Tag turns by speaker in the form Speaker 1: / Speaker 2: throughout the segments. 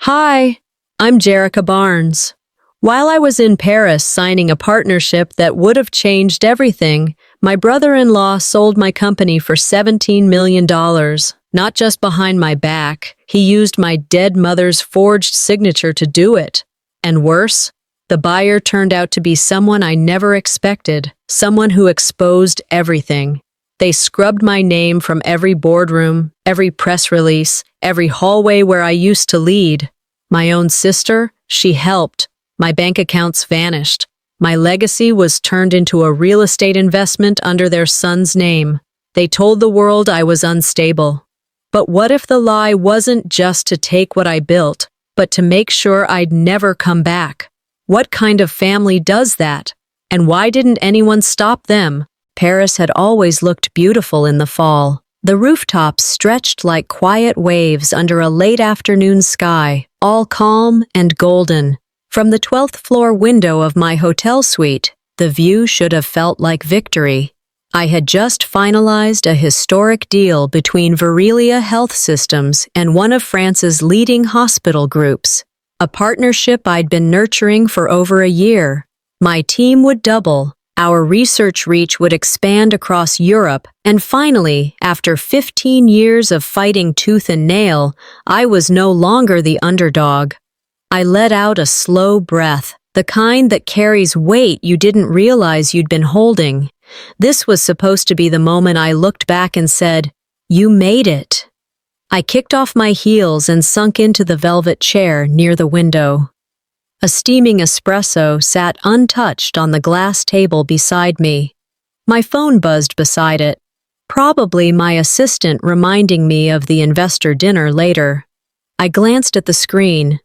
Speaker 1: Hi, I'm Jerica Barnes. While I was in Paris signing a partnership that would have changed everything, my brother-in-law sold my company for $17 million. Not just behind my back, he used my dead mother's forged signature to do it. And worse, the buyer turned out to be someone I never expected, someone who exposed everything. They scrubbed my name from every boardroom, every press release, every hallway where I used to lead. My own sister, she helped. My bank accounts vanished. My legacy was turned into a real estate investment under their son's name. They told the world I was unstable. But what if the lie wasn't just to take what I built, but to make sure I'd never come back? What kind of family does that? And why didn't anyone stop them? Paris had always looked beautiful in the fall. The rooftops stretched like quiet waves under a late afternoon sky, all calm and golden. From the 12th floor window of my hotel suite, the view should have felt like victory. I had just finalized a historic deal between Verelia Health Systems and one of France's leading hospital groups, a partnership I'd been nurturing for over a year. My team would double, our research reach would expand across Europe, and finally, after 15 years of fighting tooth and nail, I was no longer the underdog. I let out a slow breath, the kind that carries weight you didn't realize you'd been holding. This was supposed to be the moment I looked back and said, "You made it." I kicked off my heels and sunk into the velvet chair near the window. A steaming espresso sat untouched on the glass table beside me. My phone buzzed beside it, probably my assistant reminding me of the investor dinner later. I glanced at the screen.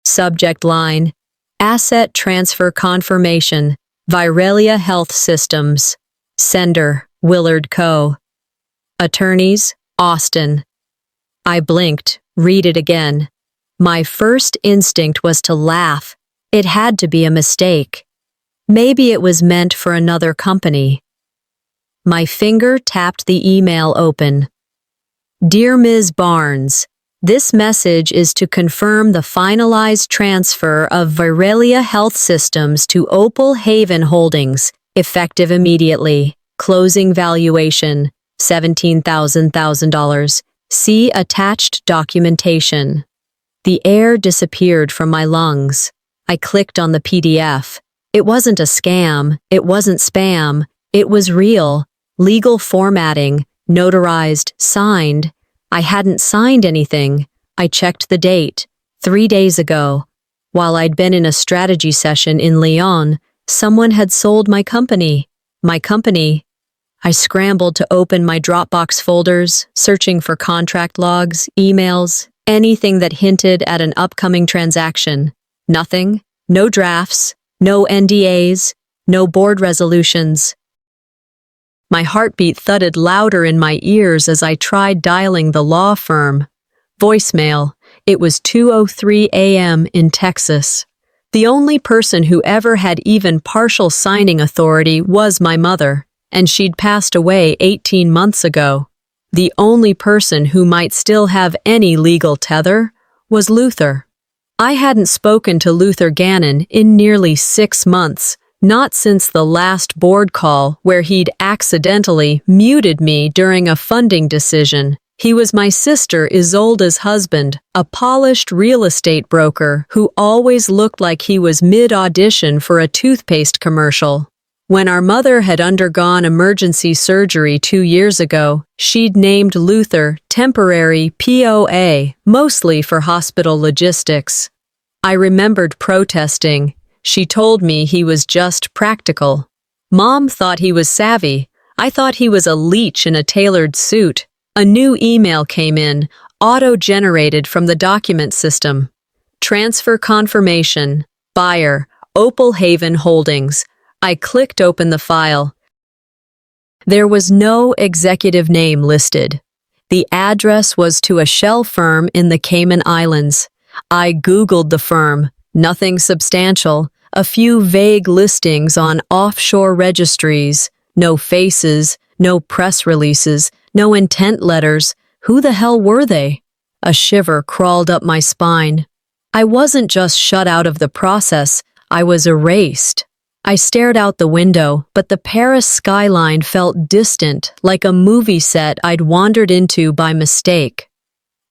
Speaker 1: Subject line: Asset Transfer Confirmation, Verelia Health Systems. Sender, Willard Co. Attorneys, Austin. I blinked, read it again. My first instinct was to laugh. It had to be a mistake. Maybe it was meant for another company. My finger tapped the email open. Dear Ms. Barnes, this message is to confirm the finalized transfer of Verelia Health Systems to Opal Haven Holdings, effective immediately. Closing valuation, $17,000. See attached documentation. The air disappeared from my lungs. I clicked on the PDF. It wasn't a scam. It wasn't spam. It was real. Legal formatting, notarized, signed. I hadn't signed anything. I checked the date. 3 days ago. While I'd been in a strategy session in Lyon, someone had sold my company. My company. I scrambled to open my Dropbox folders, searching for contract logs, emails, anything that hinted at an upcoming transaction. Nothing. No drafts. No NDAs. No board resolutions. My heartbeat thudded louder in my ears as I tried dialing the law firm. Voicemail. It was 2:03 a.m. in Texas. The only person who ever had even partial signing authority was my mother, and she'd passed away 18 months ago. The only person who might still have any legal tether was Luther. I hadn't spoken to Luther Gannon in nearly 6 months, not since the last board call where he'd accidentally muted me during a funding decision. He was my sister Isolda's husband, a polished real estate broker who always looked like he was mid-audition for a toothpaste commercial. When our mother had undergone emergency surgery 2 years ago, she'd named Luther temporary POA, mostly for hospital logistics. I remembered protesting. She told me he was just practical. Mom thought he was savvy. I thought he was a leech in a tailored suit. A new email came in, auto-generated from the document system. Transfer confirmation. Buyer, Opal Haven Holdings. I clicked open the file. There was no executive name listed. The address was to a shell firm in the Cayman Islands. I Googled the firm. Nothing substantial. A few vague listings on offshore registries. No faces, no press releases, no intent letters. Who the hell were they? A shiver crawled up my spine. I wasn't just shut out of the process, I was erased. I stared out the window, but the Paris skyline felt distant, like a movie set I'd wandered into by mistake.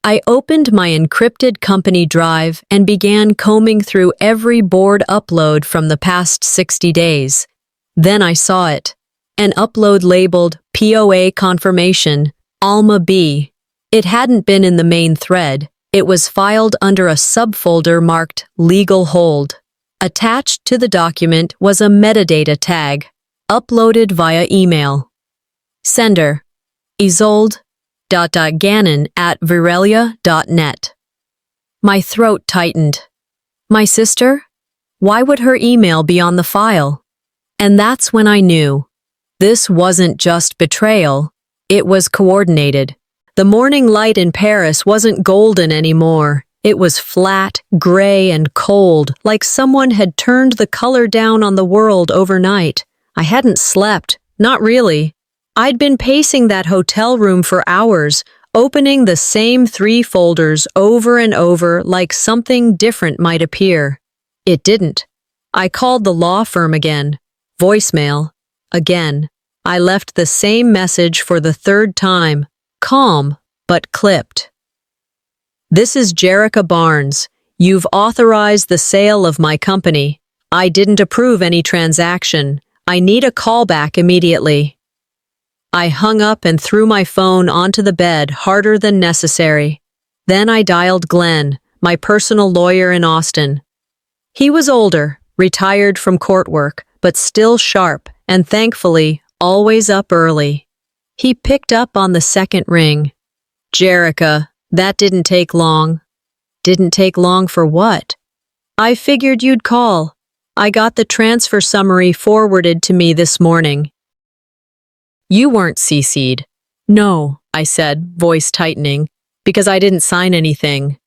Speaker 1: I opened my encrypted company drive and began combing through every board upload from the past 60 days. Then I saw it. An upload labeled POA Confirmation, Alma B. It hadn't been in the main thread. It was filed under a subfolder marked Legal Hold. Attached to the document was a metadata tag, uploaded via email. Sender: Isolda.gannon@virelia.net. My throat tightened. My sister? Why would her email be on the file? And that's when I knew. This wasn't just betrayal, it was coordinated. The morning light in Paris wasn't golden anymore. It was flat, gray, and cold, like someone had turned the color down on the world overnight. I hadn't slept, not really. I'd been pacing that hotel room for hours, opening the same 3 folders over and over like something different might appear. It didn't. I called the law firm again. Voicemail. Again. I left the same message for the 3rd time. Calm, but clipped. This is Jerica Barnes. You've authorized the sale of my company. I didn't approve any transaction. I need a callback immediately. I hung up and threw my phone onto the bed harder than necessary. Then I dialed Glenn, my personal lawyer in Austin. He was older, retired from court work, but still sharp and thankfully always up early. He picked up on the second ring. Jerica, that didn't take long. Didn't take long for what? I figured you'd call. I got the transfer summary forwarded to me this morning. You weren't CC'd. No, I said, voice tightening, because I didn't sign anything.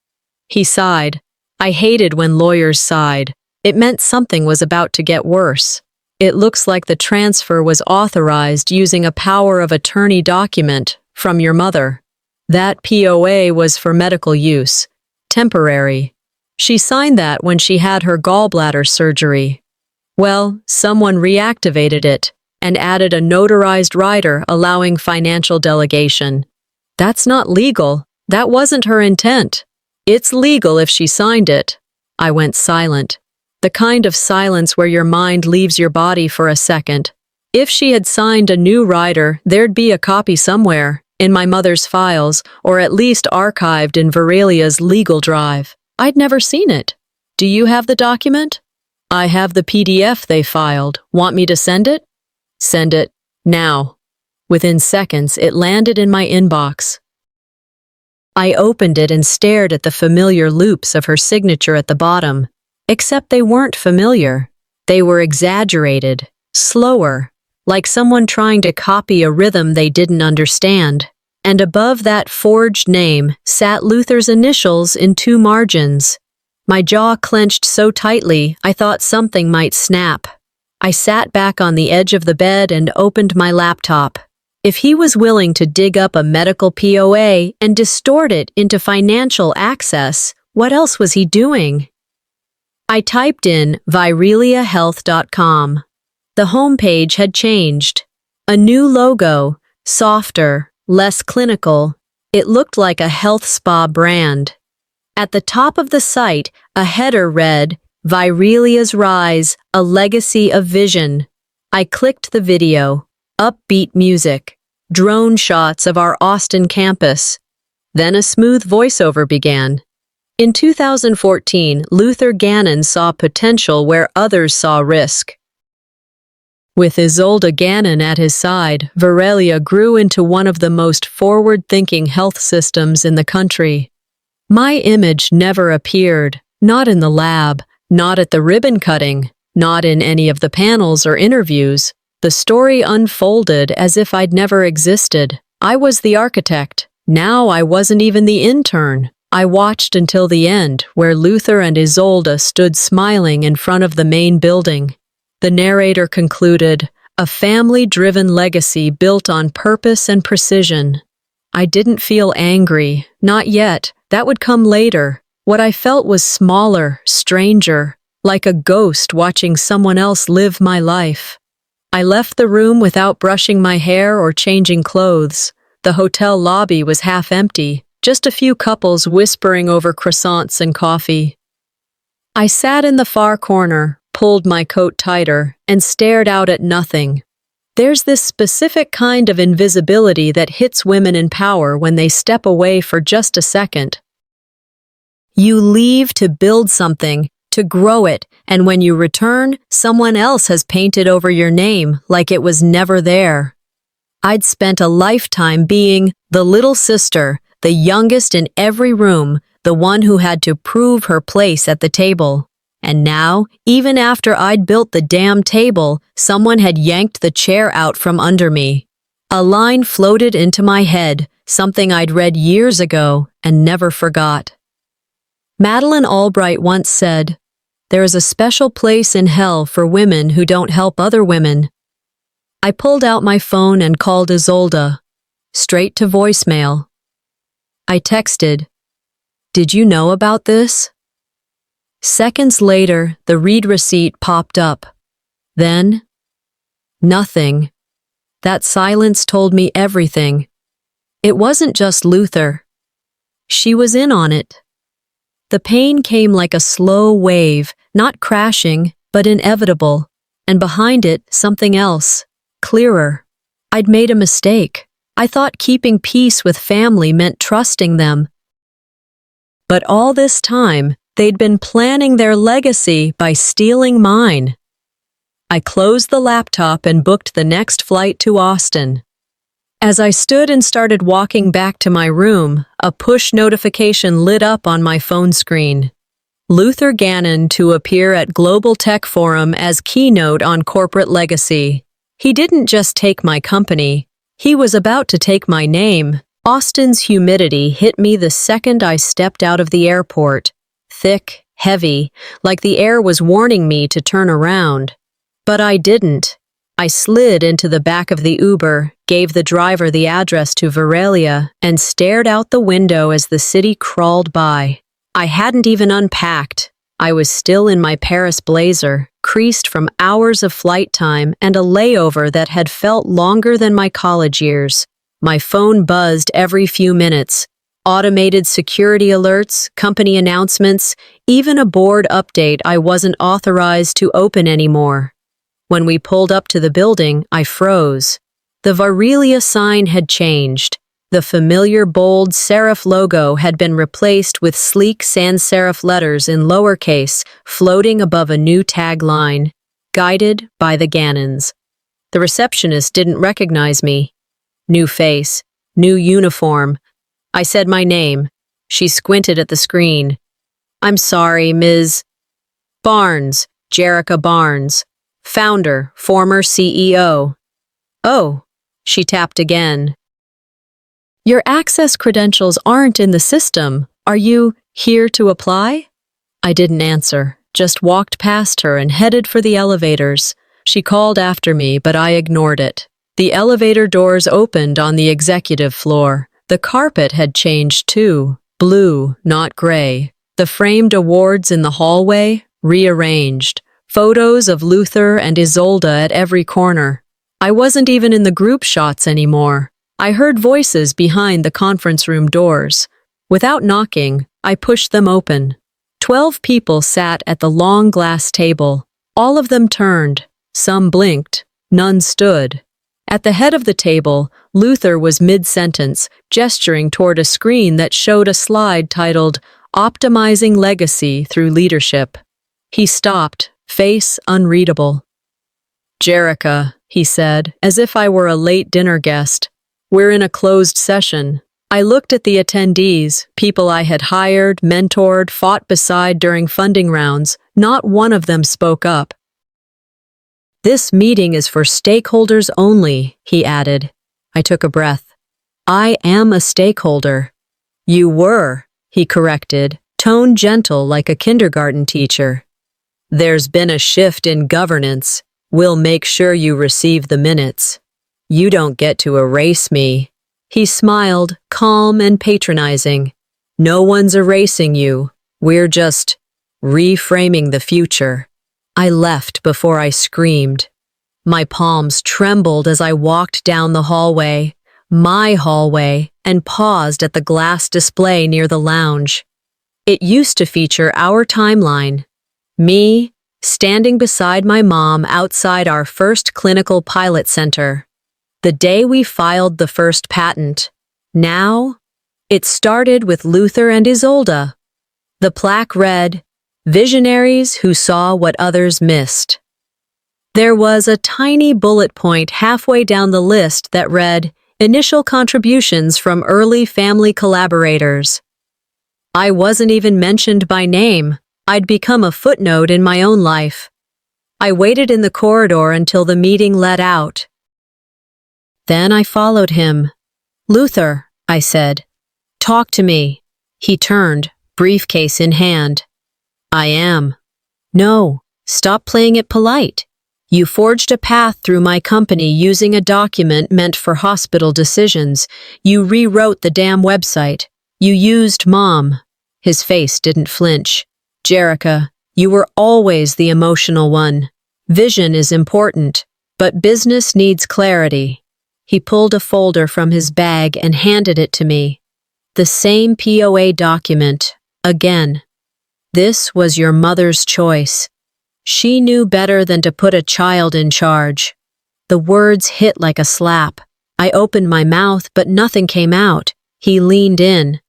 Speaker 1: He sighed. I hated when lawyers sighed. It meant something was about to get worse. It looks like the transfer was authorized using a power of attorney document from your mother. That POA was for medical use. Temporary. She signed that when she had her gallbladder surgery. Well, someone reactivated it and added a notarized rider allowing financial delegation. That's not legal. That wasn't her intent. It's legal if she signed it. I went silent. The kind of silence where your mind leaves your body for a second. If she had signed a new rider, there'd be a copy somewhere, in my mother's files, or at least archived in Virelia's legal drive. I'd never seen it. Do you have the document? I have the PDF they filed. Want me to send it? Send it. Now. Within seconds, it landed in my inbox. I opened it and stared at the familiar loops of her signature at the bottom. Except they weren't familiar. They were exaggerated, slower, like someone trying to copy a rhythm they didn't understand. And above that forged name sat Luther's initials in 2 margins. My jaw clenched so tightly I thought something might snap. I sat back on the edge of the bed and opened my laptop. If he was willing to dig up a medical POA and distort it into financial access, what else was he doing? I typed in vireliahealth.com. The homepage had changed. A new logo, softer, less clinical. It looked like a health spa brand. At the top of the site, a header read, Virelia's Rise, a Legacy of Vision. I clicked the video. Upbeat music. Drone shots of our Austin campus. Then a smooth voiceover began. In 2014, Luther Gannon saw potential where others saw risk. With Isolda Gannon at his side, Virelia grew into one of the most forward-thinking health systems in the country. My image never appeared, not in the lab, not at the ribbon cutting, not in any of the panels or interviews. The story unfolded as if I'd never existed. I was the architect. Now I wasn't even the intern. I watched until the end, where Luther and Isolda stood smiling in front of the main building. The narrator concluded, a family-driven legacy built on purpose and precision. I didn't feel angry, not yet, That would come later. What I felt was smaller, stranger, like a ghost watching someone else live my life. I left the room without brushing my hair or changing clothes. The hotel lobby was half empty, just a few couples whispering over croissants and coffee. I sat in the far corner, pulled my coat tighter, and stared out at nothing. There's this specific kind of invisibility that hits women in power when they step away for just a second. You leave to build something, to grow it, and when you return, someone else has painted over your name like it was never there. I'd spent a lifetime being the little sister, the youngest in every room, the one who had to prove her place at the table. And now, even after I'd built the damn table, someone had yanked the chair out from under me. A line floated into my head, something I'd read years ago and never forgot. Madeleine Albright once said, "There is a special place in hell for women who don't help other women." I pulled out my phone and called Isolda, straight to voicemail. I texted, "Did you know about this?" Seconds later, the read receipt popped up. Then, nothing. That silence told me everything. It wasn't just Luther. She was in on it. The pain came like a slow wave, not crashing, but inevitable, and behind it, something else, clearer. I'd made a mistake. I thought keeping peace with family meant trusting them. But all this time, they'd been planning their legacy by stealing mine. I closed the laptop and booked the next flight to Austin. As I stood and started walking back to my room, a push notification lit up on my phone screen. Luther Gannon to appear at Global Tech Forum as keynote on corporate legacy. He didn't just take my company, he was about to take my name. Austin's humidity hit me the second I stepped out of the airport. Thick, heavy, like the air was warning me to turn around. But I didn't. I slid into the back of the Uber, gave the driver the address to Veralia, and stared out the window as the city crawled by. I hadn't even unpacked. I was still in my Paris blazer, creased from hours of flight time and a layover that had felt longer than my college years. My phone buzzed every few minutes. Automated security alerts, company announcements, even a board update I wasn't authorized to open anymore. When we pulled up to the building, I froze. The Varelia sign had changed. The familiar bold serif logo had been replaced with sleek sans serif letters in lowercase, floating above a new tagline, "Guided by the Gannons." The receptionist didn't recognize me. New face, new uniform. I said my name. She squinted at the screen. "I'm sorry, Ms. Barnes, Jerica Barnes. Founder, former CEO. "Oh," she tapped again. "Your access credentials aren't in the system. Are you here to apply?" I didn't answer, just walked past her and headed for the elevators. She called after me, but I ignored it. The elevator doors opened on the executive floor. The carpet had changed too, blue, not gray. The framed awards in the hallway, rearranged. Photos of Luther and Isolda at every corner. I wasn't even in the group shots anymore. I heard voices behind the conference room doors. Without knocking, I pushed them open. 12 people sat at the long glass table. All of them turned. Some blinked. None stood. At the head of the table, Luther was mid-sentence, gesturing toward a screen that showed a slide titled, "Optimizing Legacy Through Leadership." He stopped, face unreadable. "Jerica," he said, as if I were a late dinner guest. "We're in a closed session." I looked at the attendees, people I had hired, mentored, fought beside during funding rounds. Not one of them spoke up. "This meeting is for stakeholders only," he added. I took a breath. "I am a stakeholder." "You were," he corrected, tone gentle like a kindergarten teacher. "There's been a shift in governance. We'll make sure you receive the minutes. You don't get to erase me." He smiled, calm and patronizing. No one's erasing you. We're just reframing the future. I left before I screamed. My palms trembled as I walked down the hallway, my hallway, and paused at the glass display near the lounge. It used to feature our timeline. Me, standing beside my mom outside our first clinical pilot center. The day we filed the first patent. Now, it started with Luther and Isolda. The plaque read, "Visionaries who saw what others missed." There was a tiny bullet point halfway down the list that read, "Initial contributions from early family collaborators." I wasn't even mentioned by name. I'd become a footnote in my own life. I waited in the corridor until the meeting let out. Then I followed him. "Luther," I said, "talk to me." He turned, briefcase in hand. "I am." "No, stop playing it polite. You forged a path through my company using a document meant for hospital decisions. You rewrote the damn website. You used Mom." His face didn't flinch. "Jerica, you were always the emotional one. Vision is important, but business needs clarity." He pulled a folder from his bag and handed it to me. The same POA document, again. "This was your mother's choice. She knew better than to put a child in charge." The words hit like a slap. I opened my mouth, but nothing came out. He leaned in.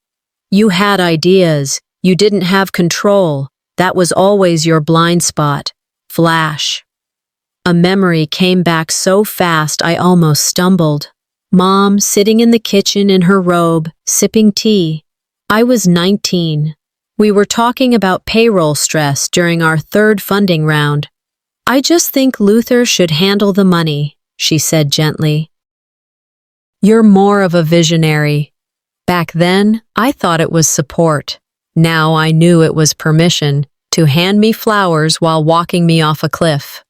Speaker 1: "You had ideas. You didn't have control. That was always your blind spot." Flash. A memory came back so fast I almost stumbled. Mom sitting in the kitchen in her robe, sipping tea. I was 19. We were talking about payroll stress during our third funding round. "I just think Luther should handle the money," she said gently. "You're more of a visionary." Back then, I thought it was support. Now I knew it was permission to hand me flowers while walking me off a cliff.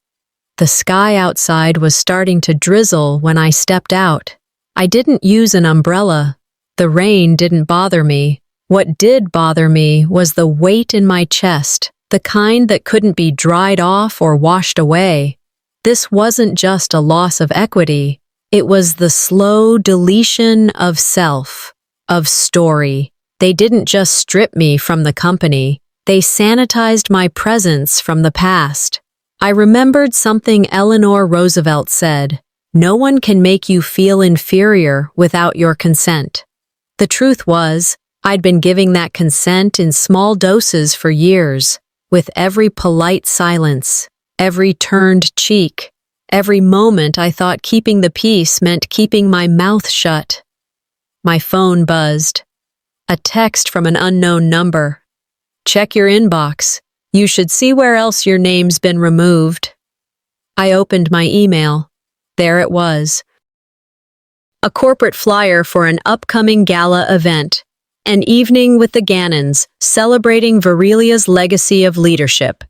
Speaker 1: The sky outside was starting to drizzle when I stepped out. I didn't use an umbrella. The rain didn't bother me. What did bother me was the weight in my chest, the kind that couldn't be dried off or washed away. This wasn't just a loss of equity. It was the slow deletion of self, of story. They didn't just strip me from the company. They sanitized my presence from the past. I remembered something Eleanor Roosevelt said, "No one can make you feel inferior without your consent." The truth was, I'd been giving that consent in small doses for years, with every polite silence, every turned cheek, every moment I thought keeping the peace meant keeping my mouth shut. My phone buzzed. A text from an unknown number. "Check your inbox. You should see where else your name's been removed." I opened my email. There it was. A corporate flyer for an upcoming gala event. An evening with the Gannons, celebrating Virelia's legacy of leadership.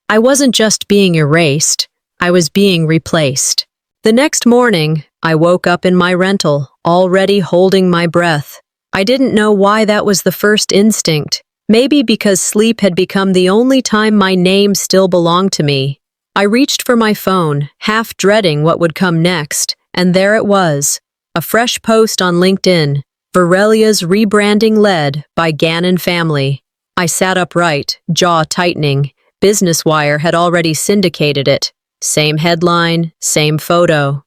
Speaker 1: I wasn't just being erased, I was being replaced. The next morning, I woke up in my rental, already holding my breath. I didn't know why that was the first instinct. Maybe because sleep had become the only time my name still belonged to me. I reached for my phone, half dreading what would come next, and there it was. A fresh post on LinkedIn. Virelia's rebranding led by Gannon family. I sat upright, jaw tightening. Business Wire had already syndicated it. Same headline, same photo.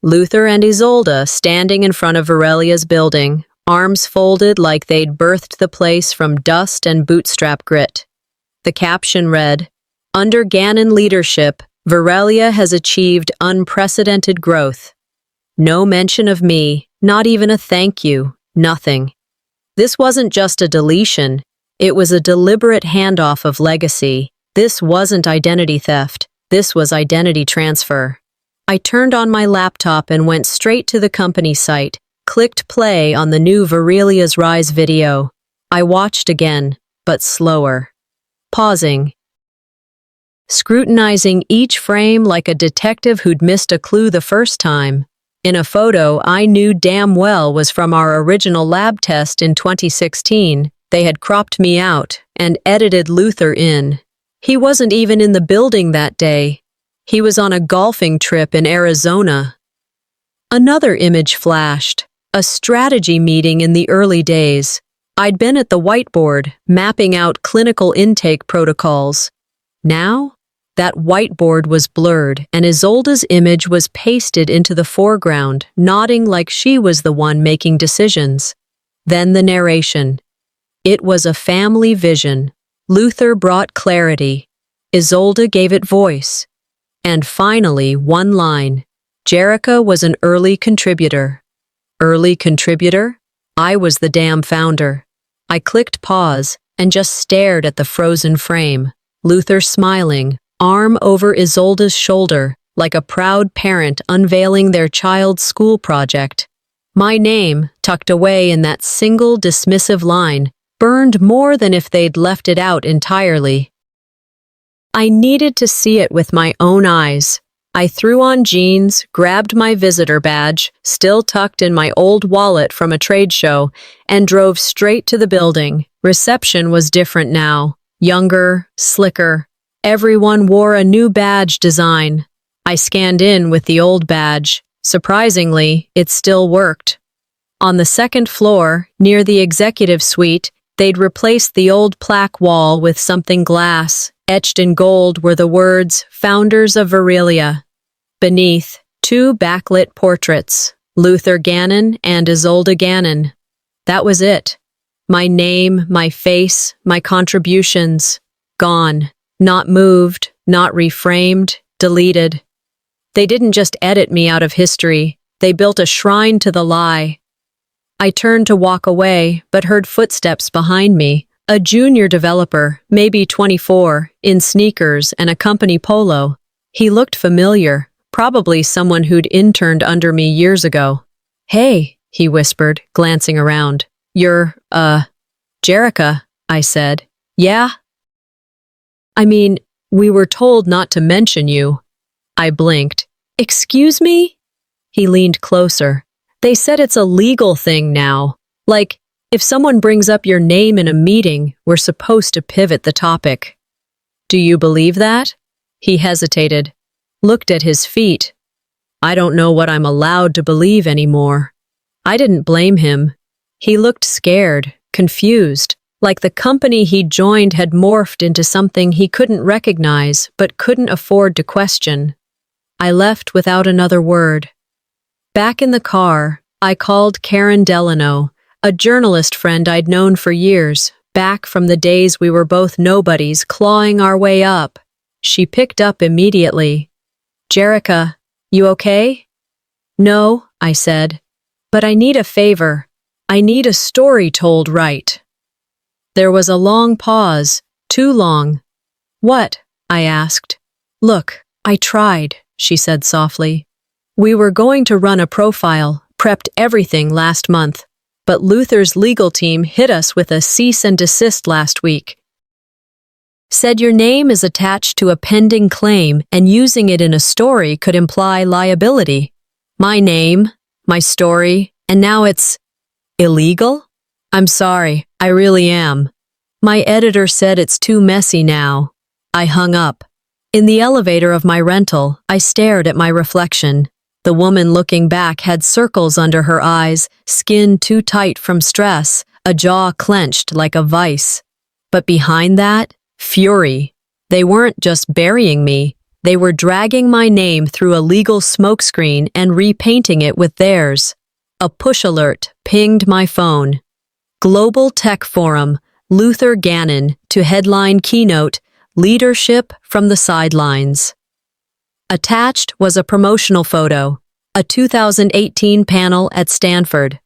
Speaker 1: Luther and Isolda standing in front of Virelia's building, arms folded like they'd birthed the place from dust and bootstrap grit. The caption read, "Under Gannon leadership, Virelia has achieved unprecedented growth." No mention of me, not even a thank you, nothing. This wasn't just a deletion, it was a deliberate handoff of legacy. This wasn't identity theft, this was identity transfer. I turned on my laptop and went straight to the company site, clicked play on the new Virelia's Rise video. I watched again, but slower. Pausing. Scrutinizing each frame like a detective who'd missed a clue the first time. In a photo I knew damn well was from our original lab test in 2016, They had cropped me out and edited Luther in. He wasn't even in the building that day. He was on a golfing trip in Arizona. Another image flashed, a strategy meeting in the early days. I'd been at the whiteboard, mapping out clinical intake protocols. Now, that whiteboard was blurred, and Isolda's image was pasted into the foreground, nodding like she was the one making decisions. Then the narration. It was a family vision. Luther brought clarity. Isolda gave it voice. And finally, one line. Jerica was an early contributor. Early contributor? I was the damn founder. I clicked pause and just stared at the frozen frame. Luther smiling, arm over Isolda's shoulder, like a proud parent unveiling their child's school project. My name, tucked away in that single dismissive line, burned more than if they'd left it out entirely. I needed to see it with my own eyes. I threw on jeans, grabbed my visitor badge, still tucked in my old wallet from a trade show, and drove straight to the building. Reception was different now. Younger, slicker. Everyone wore a new badge design. I scanned in with the old badge. Surprisingly, it still worked. On the second floor, near the executive suite, they'd replaced the old plaque wall with something glass. Etched in gold were the words, Founders of Virilia. Beneath, two backlit portraits, Luther Gannon and Isolda Gannon. That was it. My name, my face, my contributions. Gone. Not moved, not reframed, deleted. They didn't just edit me out of history. They built a shrine to the lie. I turned to walk away, but heard footsteps behind me. A junior developer, maybe 24, in sneakers and a company polo. He looked familiar, probably someone who'd interned under me years ago. Hey, he whispered, glancing around. You're, Jerica, I said. Yeah? I mean, we were told not to mention you. I blinked. Excuse me? He leaned closer. They said it's a legal thing now. Like, if someone brings up your name in a meeting, we're supposed to pivot the topic. Do you believe that? He hesitated, looked at his feet. I don't know what I'm allowed to believe anymore. I didn't blame him. He looked scared, confused, like the company he joined had morphed into something he couldn't recognize but couldn't afford to question. I left without another word. Back in the car, I called Karen Delano, a journalist friend I'd known for years, back from the days we were both nobodies clawing our way up. She picked up immediately. Jerica, you okay? No, I said. But I need a favor. I need a story told right. There was a long pause, too long. What? I asked. Look, I tried, she said softly. We were going to run a profile, prepped everything last month, but Luther's legal team hit us with a cease and desist last week. Said your name is attached to a pending claim and using it in a story could imply liability. My name, my story, and now it's illegal? I'm sorry, I really am. My editor said it's too messy now. I hung up. In the elevator of my rental, I stared at my reflection. The woman looking back had circles under her eyes, skin too tight from stress, a jaw clenched like a vice. But behind that, fury. They weren't just burying me, they were dragging my name through a legal smokescreen and repainting it with theirs. A push alert pinged my phone. Global Tech Forum, Luther Gannon to headline keynote, Leadership from the Sidelines. Attached was a promotional photo, a 2018 panel at Stanford.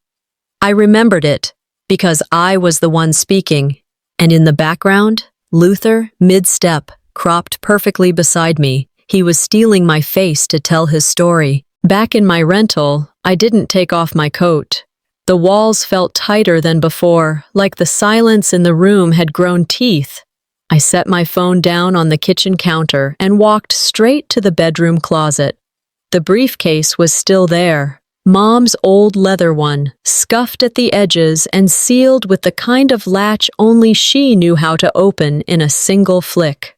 Speaker 1: I remembered it because I was the one speaking, and in the background, Luther, mid-step, cropped perfectly beside me. He was stealing my face to tell his story. Back in my rental, I didn't take off my coat. The walls felt tighter than before, like the silence in the room had grown teeth. I set my phone down on the kitchen counter and walked straight to the bedroom closet. The briefcase was still there, Mom's old leather one, scuffed at the edges and sealed with the kind of latch only she knew how to open in a single flick.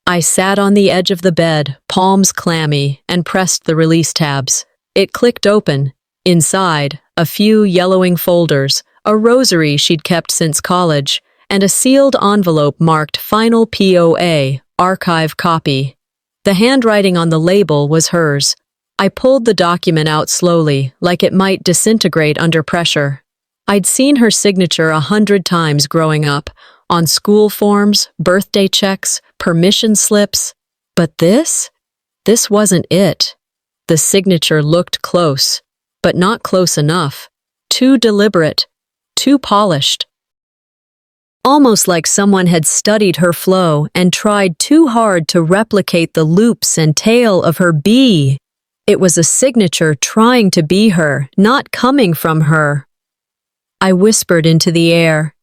Speaker 1: I sat on the edge of the bed, palms clammy, and pressed the release tabs. It clicked open. Inside, a few yellowing folders, a rosary she'd kept since college, and a sealed envelope marked Final POA, Archive Copy. The handwriting on the label was hers. I pulled the document out slowly, like it might disintegrate under pressure. I'd seen her signature 100 times growing up, on school forms, birthday checks, permission slips. But this wasn't it. The signature looked close, but not close enough. Too deliberate, too polished. Almost like someone had studied her flow and tried too hard to replicate the loops and tail of her B. It was a signature trying to be her, not coming from her. I whispered into the air.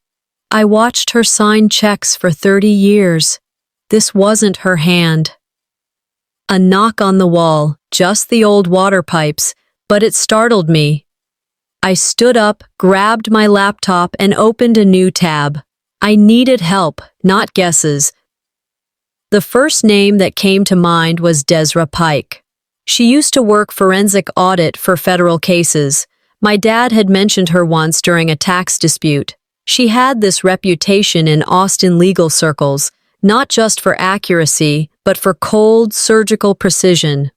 Speaker 1: I watched her sign checks for 30 years. This wasn't her hand. A knock on the wall, just the old water pipes, but it startled me. I stood up, grabbed my laptop, and opened a new tab. I needed help, not guesses. The first name that came to mind was Desra Pike. She used to work forensic audit for federal cases. My dad had mentioned her once during a tax dispute. She had this reputation in Austin legal circles, not just for accuracy, but for cold, surgical precision.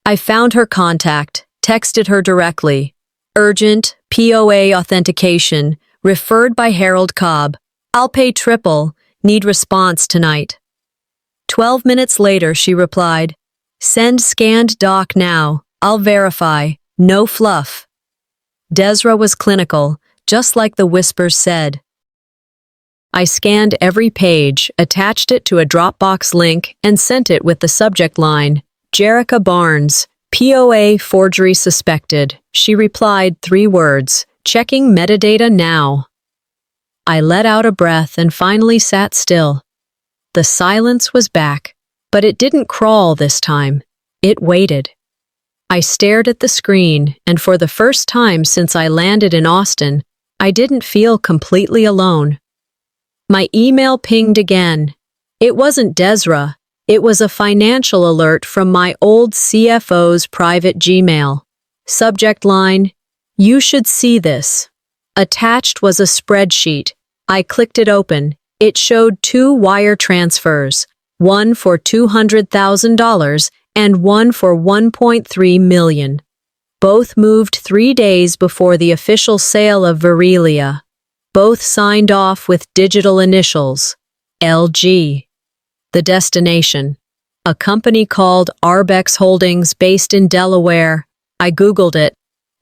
Speaker 1: I found her contact, texted her directly. Urgent, POA authentication, referred by Harold Cobb. I'll pay triple, need response tonight. 12 minutes later, she replied, send scanned doc now, I'll verify, no fluff. Desra was clinical, just like the whispers said. I scanned every page, attached it to a Dropbox link, and sent it with the subject line, Jerica Barnes, POA forgery suspected. She replied 3 words, checking metadata now. I let out a breath and finally sat still. The silence was back, but it didn't crawl this time. It waited. I stared at the screen, and for the first time since I landed in Austin, I didn't feel completely alone. My email pinged again. It wasn't Desra. It was a financial alert from my old CFO's private Gmail. Subject line, you should see this. Attached was a spreadsheet. I clicked it open. It showed 2 wire transfers, one for $200,000 and one for $1.3 million. Both moved 3 days before the official sale of Verelia. Both signed off with digital initials, LG. The destination, a company called Arbex Holdings based in Delaware. I Googled it.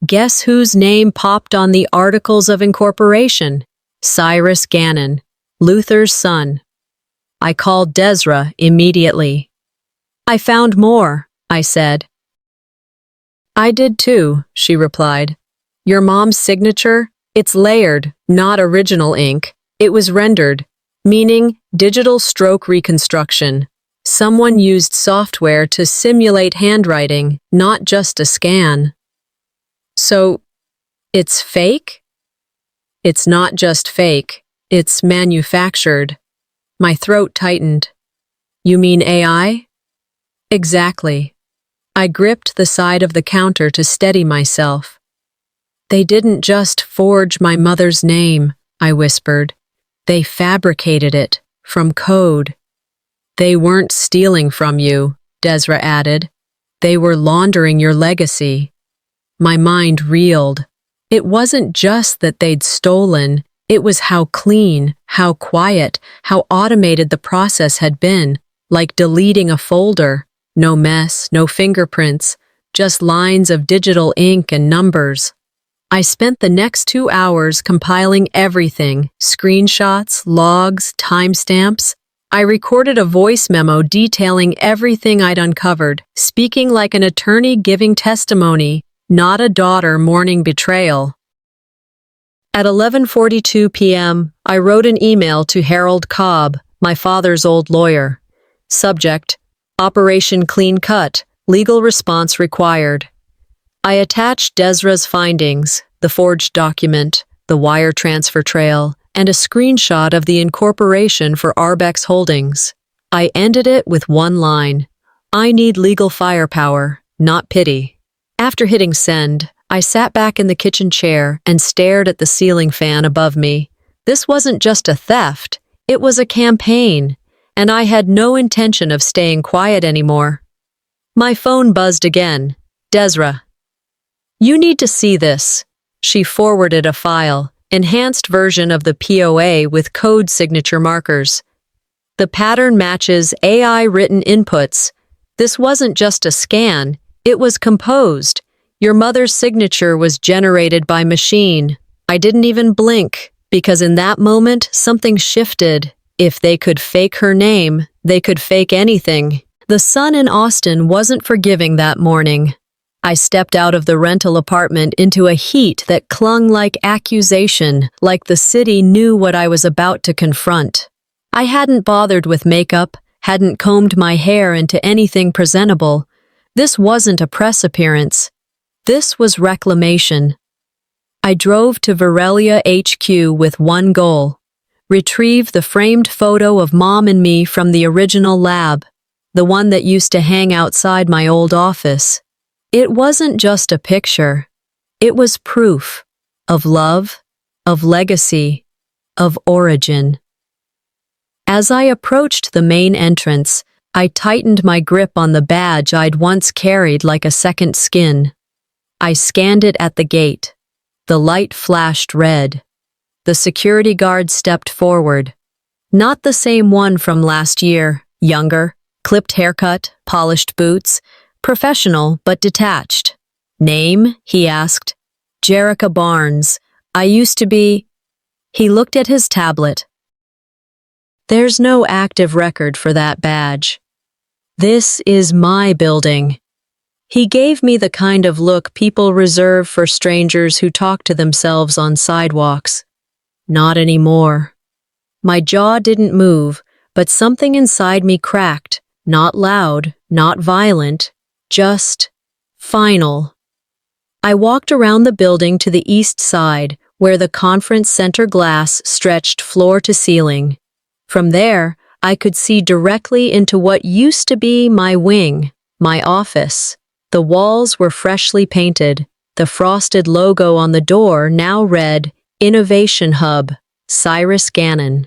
Speaker 1: Guess whose name popped on the articles of incorporation? Cyrus Gannon, Luther's son. I called Desra immediately. I found more, I said. I did too, she replied. Your mom's signature? It's layered, not original ink. It was rendered, meaning digital stroke reconstruction. Someone used software to simulate handwriting, not just a scan. So, it's fake? It's not just fake, it's manufactured. My throat tightened. You mean AI? Exactly. I gripped the side of the counter to steady myself. They didn't just forge my mother's name, I whispered. They fabricated it, from code. They weren't stealing from you, Desra added. They were laundering your legacy. My mind reeled. It wasn't just that they'd stolen, it was how clean, how quiet, how automated the process had been, like deleting a folder. No mess, no fingerprints, just lines of digital ink and numbers. I spent the next 2 hours compiling everything, screenshots, logs, timestamps. I recorded a voice memo detailing everything I'd uncovered, speaking like an attorney giving testimony, not a daughter mourning betrayal. At 11:42 p.m., I wrote an email to Harold Cobb, my father's old lawyer. Subject, Operation Clean Cut, legal response required. I attached Desra's findings, the forged document, the wire transfer trail, and a screenshot of the incorporation for Arbex Holdings. I ended it with one line: I need legal firepower, not pity. After hitting send, I sat back in the kitchen chair and stared at the ceiling fan above me. This wasn't just a theft, it was a campaign, and I had no intention of staying quiet anymore. My phone buzzed again. Desra. You need to see this. She forwarded a file, enhanced version of the POA with code signature markers. The pattern matches AI-written inputs. This wasn't just a scan, it was composed. Your mother's signature was generated by machine. I didn't even blink, because in that moment, something shifted. If they could fake her name, they could fake anything. The sun in Austin wasn't forgiving that morning. I stepped out of the rental apartment into a heat that clung like accusation, like the city knew what I was about to confront. I hadn't bothered with makeup, hadn't combed my hair into anything presentable. This wasn't a press appearance. This was reclamation. I drove to Virelia HQ with one goal: retrieve the framed photo of Mom and me from the original lab, the one that used to hang outside my old office. It wasn't just a picture. It was proof of love, of legacy, of origin. As I approached the main entrance, I tightened my grip on the badge I'd once carried like a second skin. I scanned it at the gate. The light flashed red. The security guard stepped forward. Not the same one from last year, younger, clipped haircut, polished boots, professional but detached. Name? He asked. Jerica Barnes. I used to be... He looked at his tablet. There's no active record for that badge. This is my building. He gave me the kind of look people reserve for strangers who talk to themselves on sidewalks. Not anymore. My jaw didn't move, but something inside me cracked. Not loud, not violent, just final. I walked around the building to the east side, where the conference center glass stretched floor to ceiling. From there, I could see directly into what used to be my wing, my office. The walls were freshly painted. The frosted logo on the door now read, Innovation Hub, Cyrus Gannon.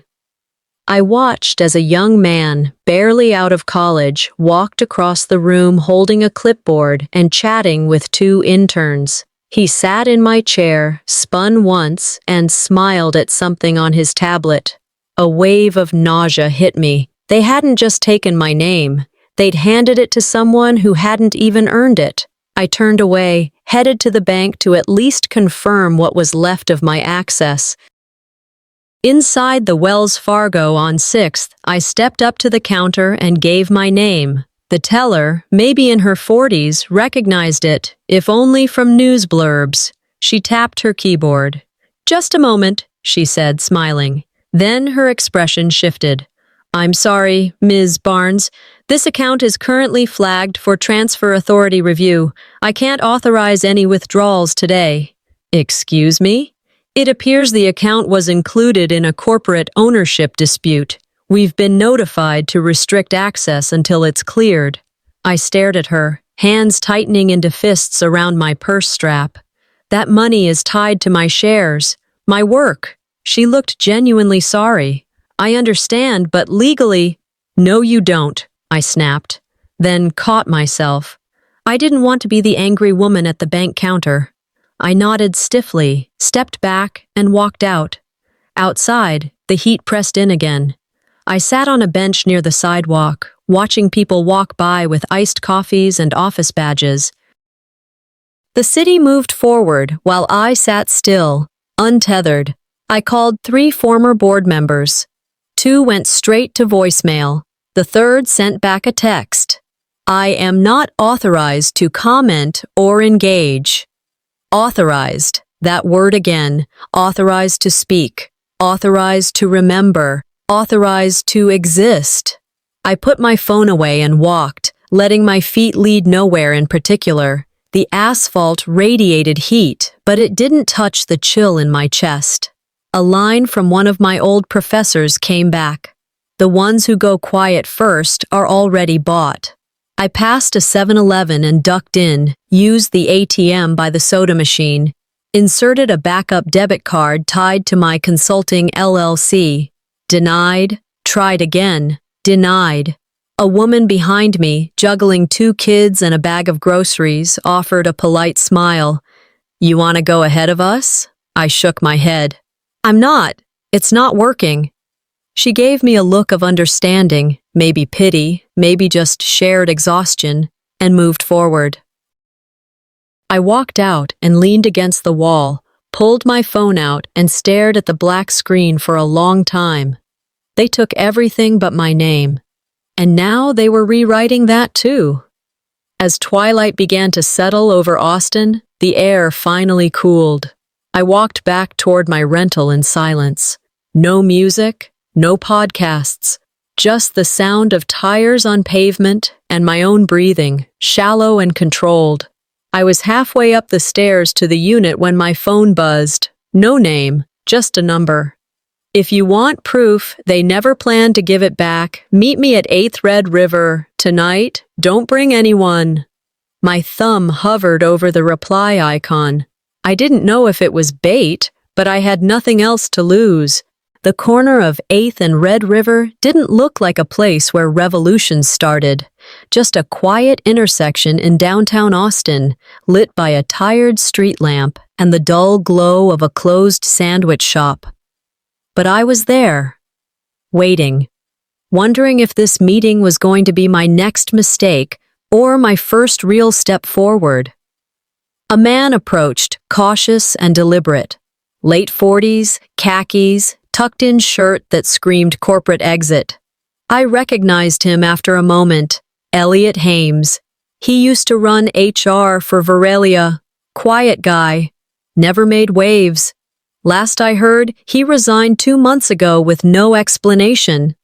Speaker 1: I watched as a young man, barely out of college, walked across the room holding a clipboard and chatting with two interns. He sat in my chair, spun once, and smiled at something on his tablet. A wave of nausea hit me. They hadn't just taken my name. They'd handed it to someone who hadn't even earned it. I turned away, headed to the bank to at least confirm what was left of my access. Inside the Wells Fargo on 6th, I stepped up to the counter and gave my name. The teller, maybe in her 40s, recognized it, if only from news blurbs. She tapped her keyboard. "Just a moment," she said, smiling. Then her expression shifted. "I'm sorry, Ms. Barnes. This account is currently flagged for transfer authority review. I can't authorize any withdrawals today." "Excuse me?" "It appears the account was included in a corporate ownership dispute. We've been notified to restrict access until it's cleared." I stared at her, hands tightening into fists around my purse strap. "That money is tied to my shares, my work." She looked genuinely sorry. "I understand, but legally—" "No, you don't," I snapped, then caught myself. I didn't want to be the angry woman at the bank counter. I nodded stiffly, stepped back, and walked out. Outside, the heat pressed in again. I sat on a bench near the sidewalk, watching people walk by with iced coffees and office badges. The city moved forward while I sat still, untethered. I called 3 former board members. 2 went straight to voicemail. The third sent back a text. "I am not authorized to comment or engage." Authorized, that word again. Authorized to speak. Authorized to remember. Authorized to exist. I put my phone away and walked, letting my feet lead nowhere in particular. The asphalt radiated heat, but it didn't touch the chill in my chest. A line from one of my old professors came back. The ones who go quiet first are already bought. I passed a 7-Eleven and ducked in, used the ATM by the soda machine, inserted a backup debit card tied to my consulting LLC. Denied, tried again, denied. A woman behind me, juggling 2 kids and a bag of groceries, offered a polite smile. "You want to go ahead of us?" I shook my head. "I'm not. It's not working." She gave me a look of understanding, maybe pity, maybe just shared exhaustion, and moved forward. I walked out and leaned against the wall, pulled my phone out and stared at the black screen for a long time. They took everything but my name. And now they were rewriting that too. As twilight began to settle over Austin, the air finally cooled. I walked back toward my rental in silence. No music, no podcasts, just the sound of tires on pavement and my own breathing, shallow and controlled. I was halfway up the stairs to the unit when my phone buzzed. No name, just a number. "If you want proof they never planned to give it back, meet me at 8th Red River. Tonight, don't bring anyone." My thumb hovered over the reply icon. I didn't know if it was bait, but I had nothing else to lose. The corner of 8th and Red River didn't look like a place where revolutions started. Just a quiet intersection in downtown Austin, lit by a tired street lamp and the dull glow of a closed sandwich shop. But I was there, waiting, wondering if this meeting was going to be my next mistake or my first real step forward. A man approached, cautious and deliberate. Late 40s, khakis, tucked-in shirt that screamed corporate exit. I recognized him after a moment. Elliot Hames. He used to run HR for Verelia. Quiet guy. Never made waves. Last I heard, he resigned 2 months ago with no explanation.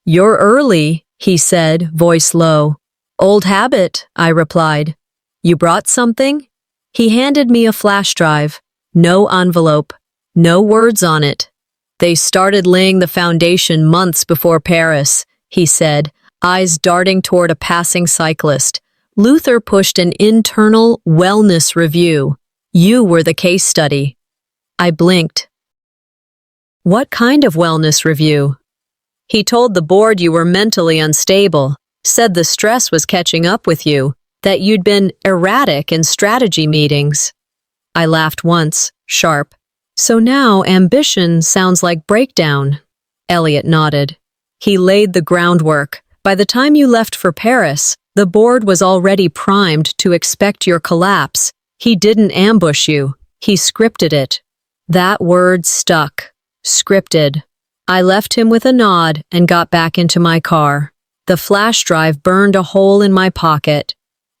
Speaker 1: "You're early," he said, voice low. "Old habit," I replied. "You brought something?" He handed me a flash drive. No envelope. No words on it. "They started laying the foundation months before Paris," he said, eyes darting toward a passing cyclist. "Luther pushed an internal wellness review. You were the case study." I blinked. "What kind of wellness review?" "He told the board you were mentally unstable, said the stress was catching up with you, that you'd been erratic in strategy meetings." I laughed once, sharp. "So now ambition sounds like breakdown." Elliot nodded. "He laid the groundwork. By the time you left for Paris, the board was already primed to expect your collapse. He didn't ambush you. He scripted it." That word stuck. Scripted. I left him with a nod and got back into my car. The flash drive burned a hole in my pocket.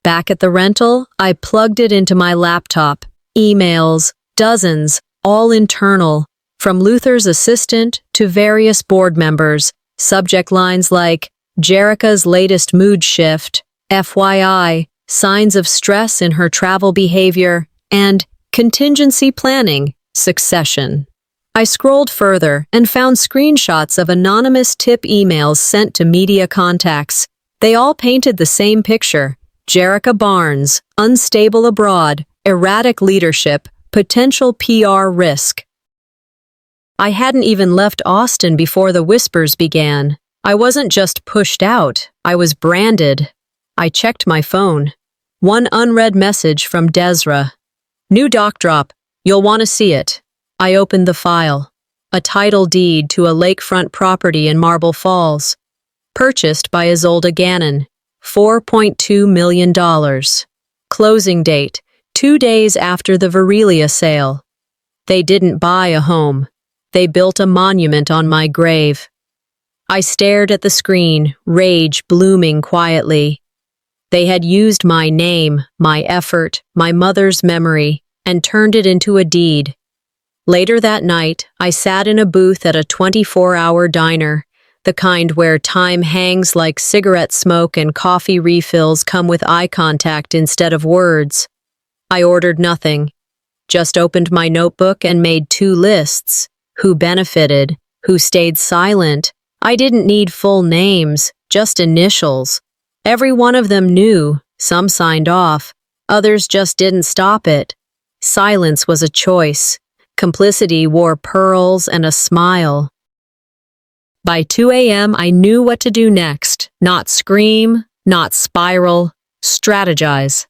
Speaker 1: Back at the rental, I plugged it into my laptop. Emails, dozens, all internal, from Luther's assistant to various board members. Subject lines like, "Jerica's latest mood shift," "FYI, signs of stress in her travel behavior," and "contingency planning, succession." I scrolled further and found screenshots of anonymous tip emails sent to media contacts. They all painted the same picture. Jerica Barnes, unstable abroad, erratic leadership, potential PR risk. I hadn't even left Austin before the whispers began. I wasn't just pushed out, I was branded. I checked my phone. One unread message from Desra. "New doc drop. You'll want to see it." I opened the file. A title deed to a lakefront property in Marble Falls. Purchased by Isolda Gannon. $4.2 million. Closing date, 2 days after the Verelia sale. They didn't buy a home. They built a monument on my grave. I stared at the screen, rage blooming quietly. They had used my name, my effort, my mother's memory, and turned it into a deed. Later that night, I sat in a booth at a 24-hour diner, the kind where time hangs like cigarette smoke and coffee refills come with eye contact instead of words. I ordered nothing. Just opened my notebook and made 2 lists. Who benefited, who stayed silent. I didn't need full names, just initials. Every one of them knew, some signed off, others just didn't stop it. Silence was a choice. Complicity wore pearls and a smile. By 2 a.m., I knew what to do next. Not scream, not spiral, strategize.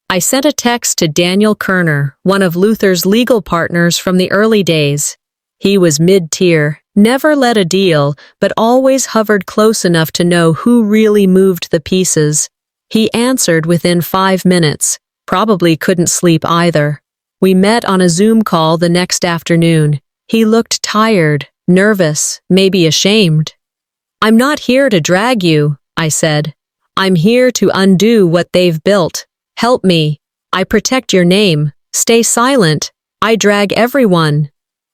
Speaker 1: I sent a text to Daniel Kerner, one of Luther's legal partners from the early days. He was mid-tier, never led a deal, but always hovered close enough to know who really moved the pieces. He answered within 5 minutes. Probably couldn't sleep either. We met on a Zoom call the next afternoon. He looked tired, nervous, maybe ashamed. "I'm not here to drag you," I said. "I'm here to undo what they've built. Help me. I protect your name. Stay silent. I drag everyone."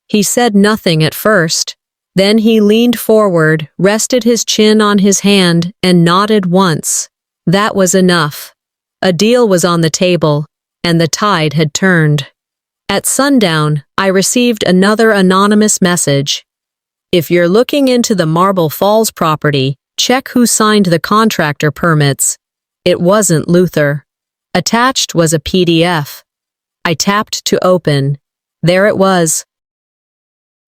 Speaker 1: He said nothing at first. Then he leaned forward, rested his chin on his hand, and nodded once. That was enough. A deal was on the table, and the tide had turned. At sundown, I received another anonymous message. "If you're looking into the Marble Falls property, check who signed the contractor permits." It wasn't Luther. Attached was a PDF. I tapped to open. There it was.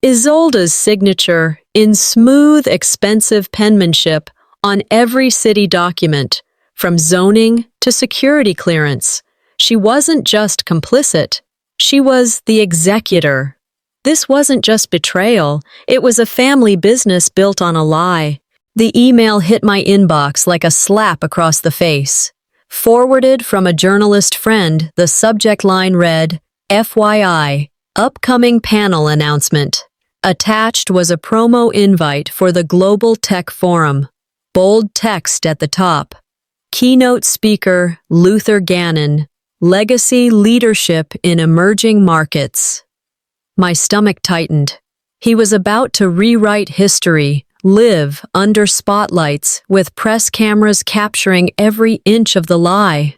Speaker 1: Isolda's signature, in smooth, expensive penmanship, on every city document, from zoning to security clearance. She wasn't just complicit. She was the executor. This wasn't just betrayal. It was a family business built on a lie. The email hit my inbox like a slap across the face. Forwarded from a journalist friend, the subject line read, "FYI, upcoming panel announcement." Attached was a promo invite for the Global Tech Forum. Bold text at the top. Keynote speaker, Luther Gannon. Legacy Leadership in Emerging Markets. My stomach tightened. He was about to rewrite history, live under spotlights, with press cameras capturing every inch of the lie.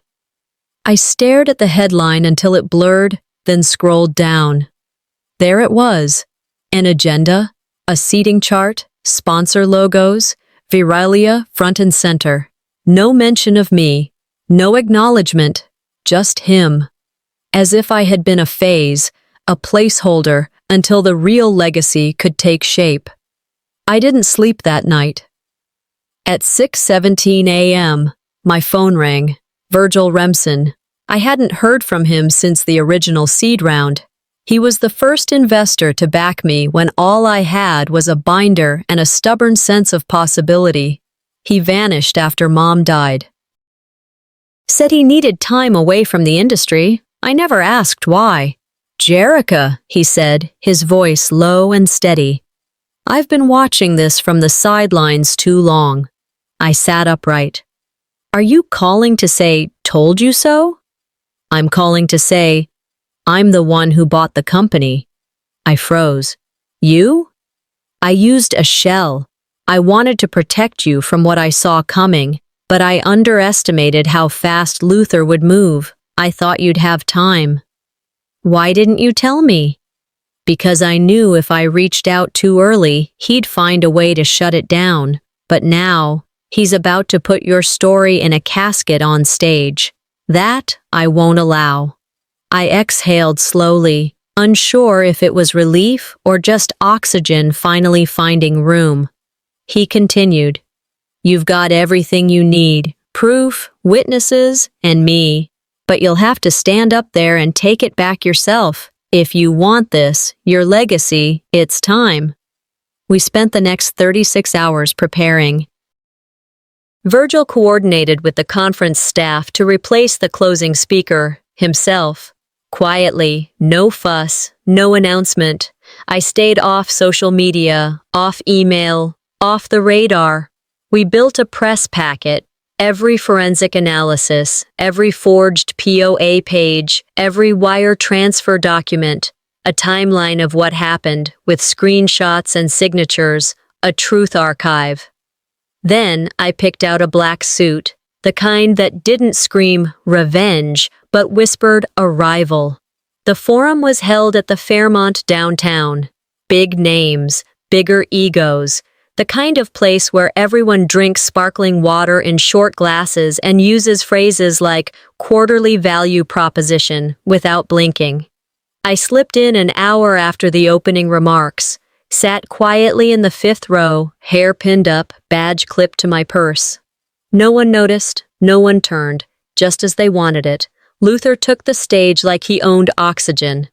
Speaker 1: I stared at the headline until it blurred, then scrolled down. There it was. An agenda, a seating chart, sponsor logos, Viralia front and center. No mention of me, no acknowledgement, just him. As if I had been a phase, a placeholder, until the real legacy could take shape. I didn't sleep that night. At 6:17 a.m., my phone rang. Virgil Remsen. I hadn't heard from him since the original seed round. He was the first investor to back me when all I had was a binder and a stubborn sense of possibility. He vanished after Mom died. Said he needed time away from the industry. I never asked why. "Jerica," he said, his voice low and steady. "I've been watching this from the sidelines too long." I sat upright. "Are you calling to say, 'told you so'?" "I'm calling to say, I'm the one who bought the company." I froze. "You?" "I used a shell. I wanted to protect you from what I saw coming, but I underestimated how fast Luther would move. I thought you'd have time." "Why didn't you tell me?" "Because I knew if I reached out too early, he'd find a way to shut it down. But now, he's about to put your story in a casket on stage. That I won't allow." I exhaled slowly, unsure if it was relief or just oxygen finally finding room. He continued, "You've got everything you need, proof, witnesses, and me. But you'll have to stand up there and take it back yourself. If you want this, your legacy, it's time." We spent the next 36 hours preparing. Virgil coordinated with the conference staff to replace the closing speaker, himself. Quietly, no fuss, no announcement. I stayed off social media, off email, off the radar. We built a press packet. Every forensic analysis, every forged POA page, every wire transfer document, a timeline of what happened with screenshots and signatures, a truth archive. Then I picked out a black suit, the kind that didn't scream revenge, but whispered arrival. The forum was held at the Fairmont downtown. Big names, bigger egos, the kind of place where everyone drinks sparkling water in short glasses and uses phrases like quarterly value proposition without blinking. I slipped in an hour after the opening remarks, sat quietly in the fifth row, hair pinned up, badge clipped to my purse. No one noticed, no one turned, just as they wanted it. Luther took the stage like he owned oxygen.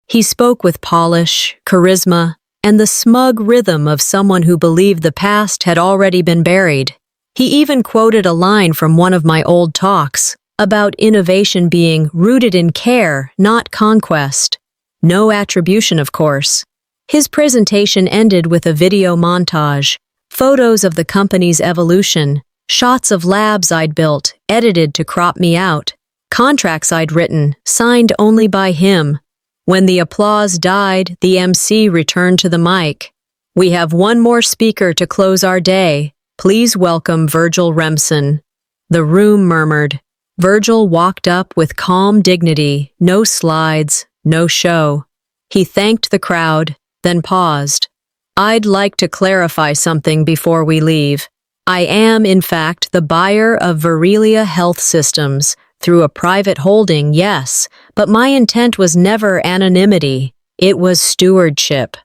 Speaker 1: He spoke with polish, charisma, and the smug rhythm of someone who believed the past had already been buried. He even quoted a line from one of my old talks about innovation being rooted in care, not conquest. No attribution, of course. His presentation ended with a video montage, photos of the company's evolution, shots of labs I'd built, edited to crop me out, contracts I'd written, signed only by him. When the applause died, the MC returned to the mic. "We have one more speaker to close our day. Please welcome Virgil Remsen." The room murmured. Virgil walked up with calm dignity, no slides, no show. He thanked the crowd, then paused. "I'd like to clarify something before we leave. I am, in fact, the buyer of Virelia Health Systems. Through a private holding, yes, but my intent was never anonymity. It was stewardship."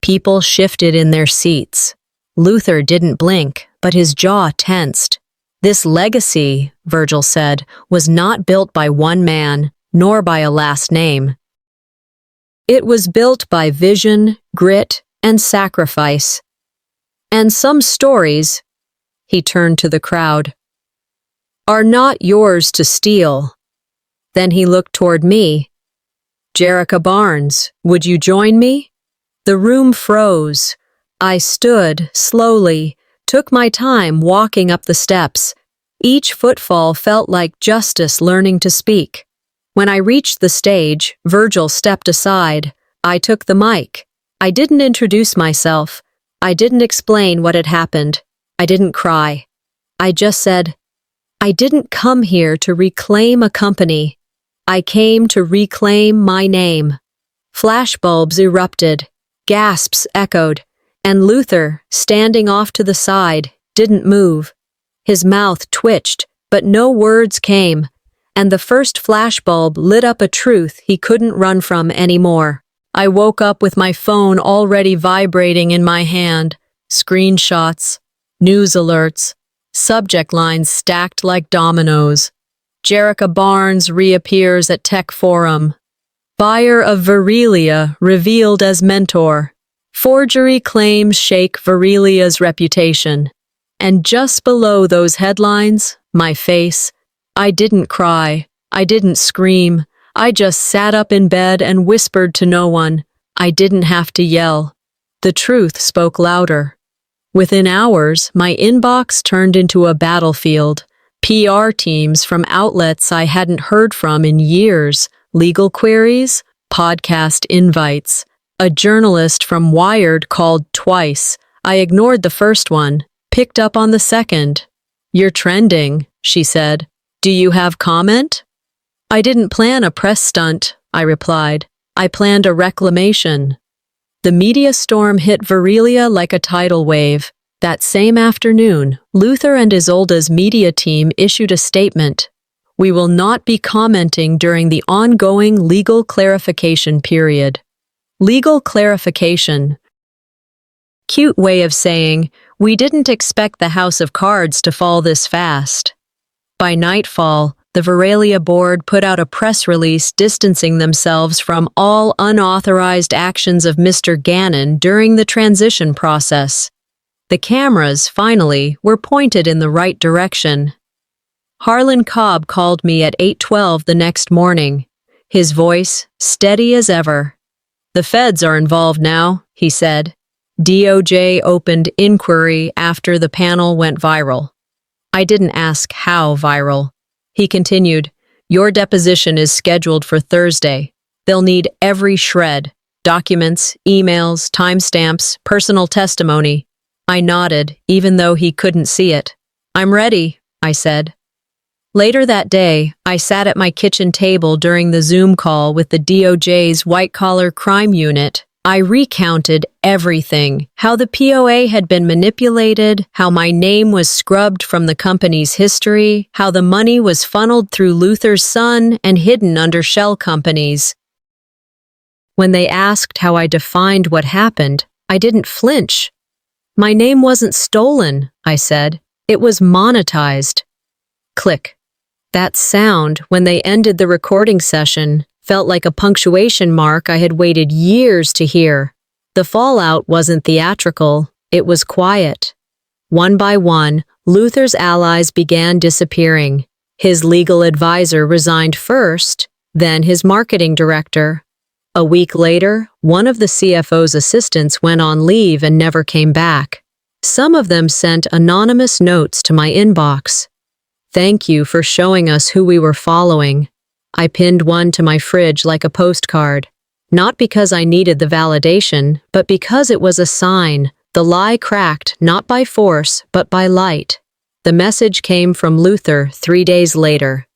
Speaker 1: People shifted in their seats. Luther didn't blink, but his jaw tensed. "This legacy," Virgil said, "was not built by one man, nor by a last name. It was built by vision, grit, and sacrifice. And some stories," he turned to the crowd, "are not yours to steal." Then he looked toward me. "Jerica Barnes, would you join me?" The room froze. I stood, slowly, took my time walking up the steps. Each footfall felt like justice learning to speak. When I reached the stage, Virgil stepped aside. I took the mic. I didn't introduce myself. I didn't explain what had happened. I didn't cry. I just said, "I didn't come here to reclaim a company. I came to reclaim my name." Flashbulbs erupted, gasps echoed, and Luther, standing off to the side, didn't move. His mouth twitched, but no words came, and the first flashbulb lit up a truth he couldn't run from anymore. I woke up with my phone already vibrating in my hand, screenshots, news alerts, subject lines stacked like dominoes. Jerica Barnes reappears at Tech Forum. Buyer of Virelia revealed as mentor. Forgery claims shake Virelia's reputation. And just below those headlines, my face. I didn't cry. I didn't scream. I just sat up in bed and whispered to no one. I didn't have to yell. The truth spoke louder. Within hours, my inbox turned into a battlefield. PR teams from outlets I hadn't heard from in years, legal queries, podcast invites. A journalist from Wired called twice. I ignored the first one, picked up on the second. "You're trending," she said. "Do you have comment?" "I didn't plan a press stunt," I replied. "I planned a reclamation." The media storm hit Virelia like a tidal wave. That same afternoon, Luther and Isolda's media team issued a statement. "We will not be commenting during the ongoing legal clarification period." Legal clarification. Cute way of saying, we didn't expect the house of cards to fall this fast. By nightfall, the Virelia board put out a press release distancing themselves from all unauthorized actions of Mr. Gannon during the transition process. The cameras, finally, were pointed in the right direction. Harlan Cobb called me at 8:12 the next morning, his voice steady as ever. "The feds are involved now," he said. DOJ opened inquiry after the panel went viral. I didn't ask how viral. He continued, "Your deposition is scheduled for Thursday. They'll need every shred, documents, emails, timestamps, personal testimony." I nodded, even though he couldn't see it. "I'm ready," I said. Later that day, I sat at my kitchen table during the Zoom call with the DOJ's white-collar crime unit. I recounted everything, how the POA had been manipulated, how my name was scrubbed from the company's history, how the money was funneled through Luther's son and hidden under shell companies. When they asked how I defined what happened, I didn't flinch. My name wasn't stolen, I said. It was monetized. Click. That sound, when they ended the recording session, felt like a punctuation mark I had waited years to hear. The fallout wasn't theatrical, it was quiet. One by one, Luther's allies began disappearing. His legal advisor resigned first, then his marketing director. A week later, one of the CFO's assistants went on leave and never came back. Some of them sent anonymous notes to my inbox. "Thank you for showing us who we were following." I pinned one to my fridge like a postcard. Not because I needed the validation, but because it was a sign. The lie cracked not by force, but by light. The message came from Luther 3 days later.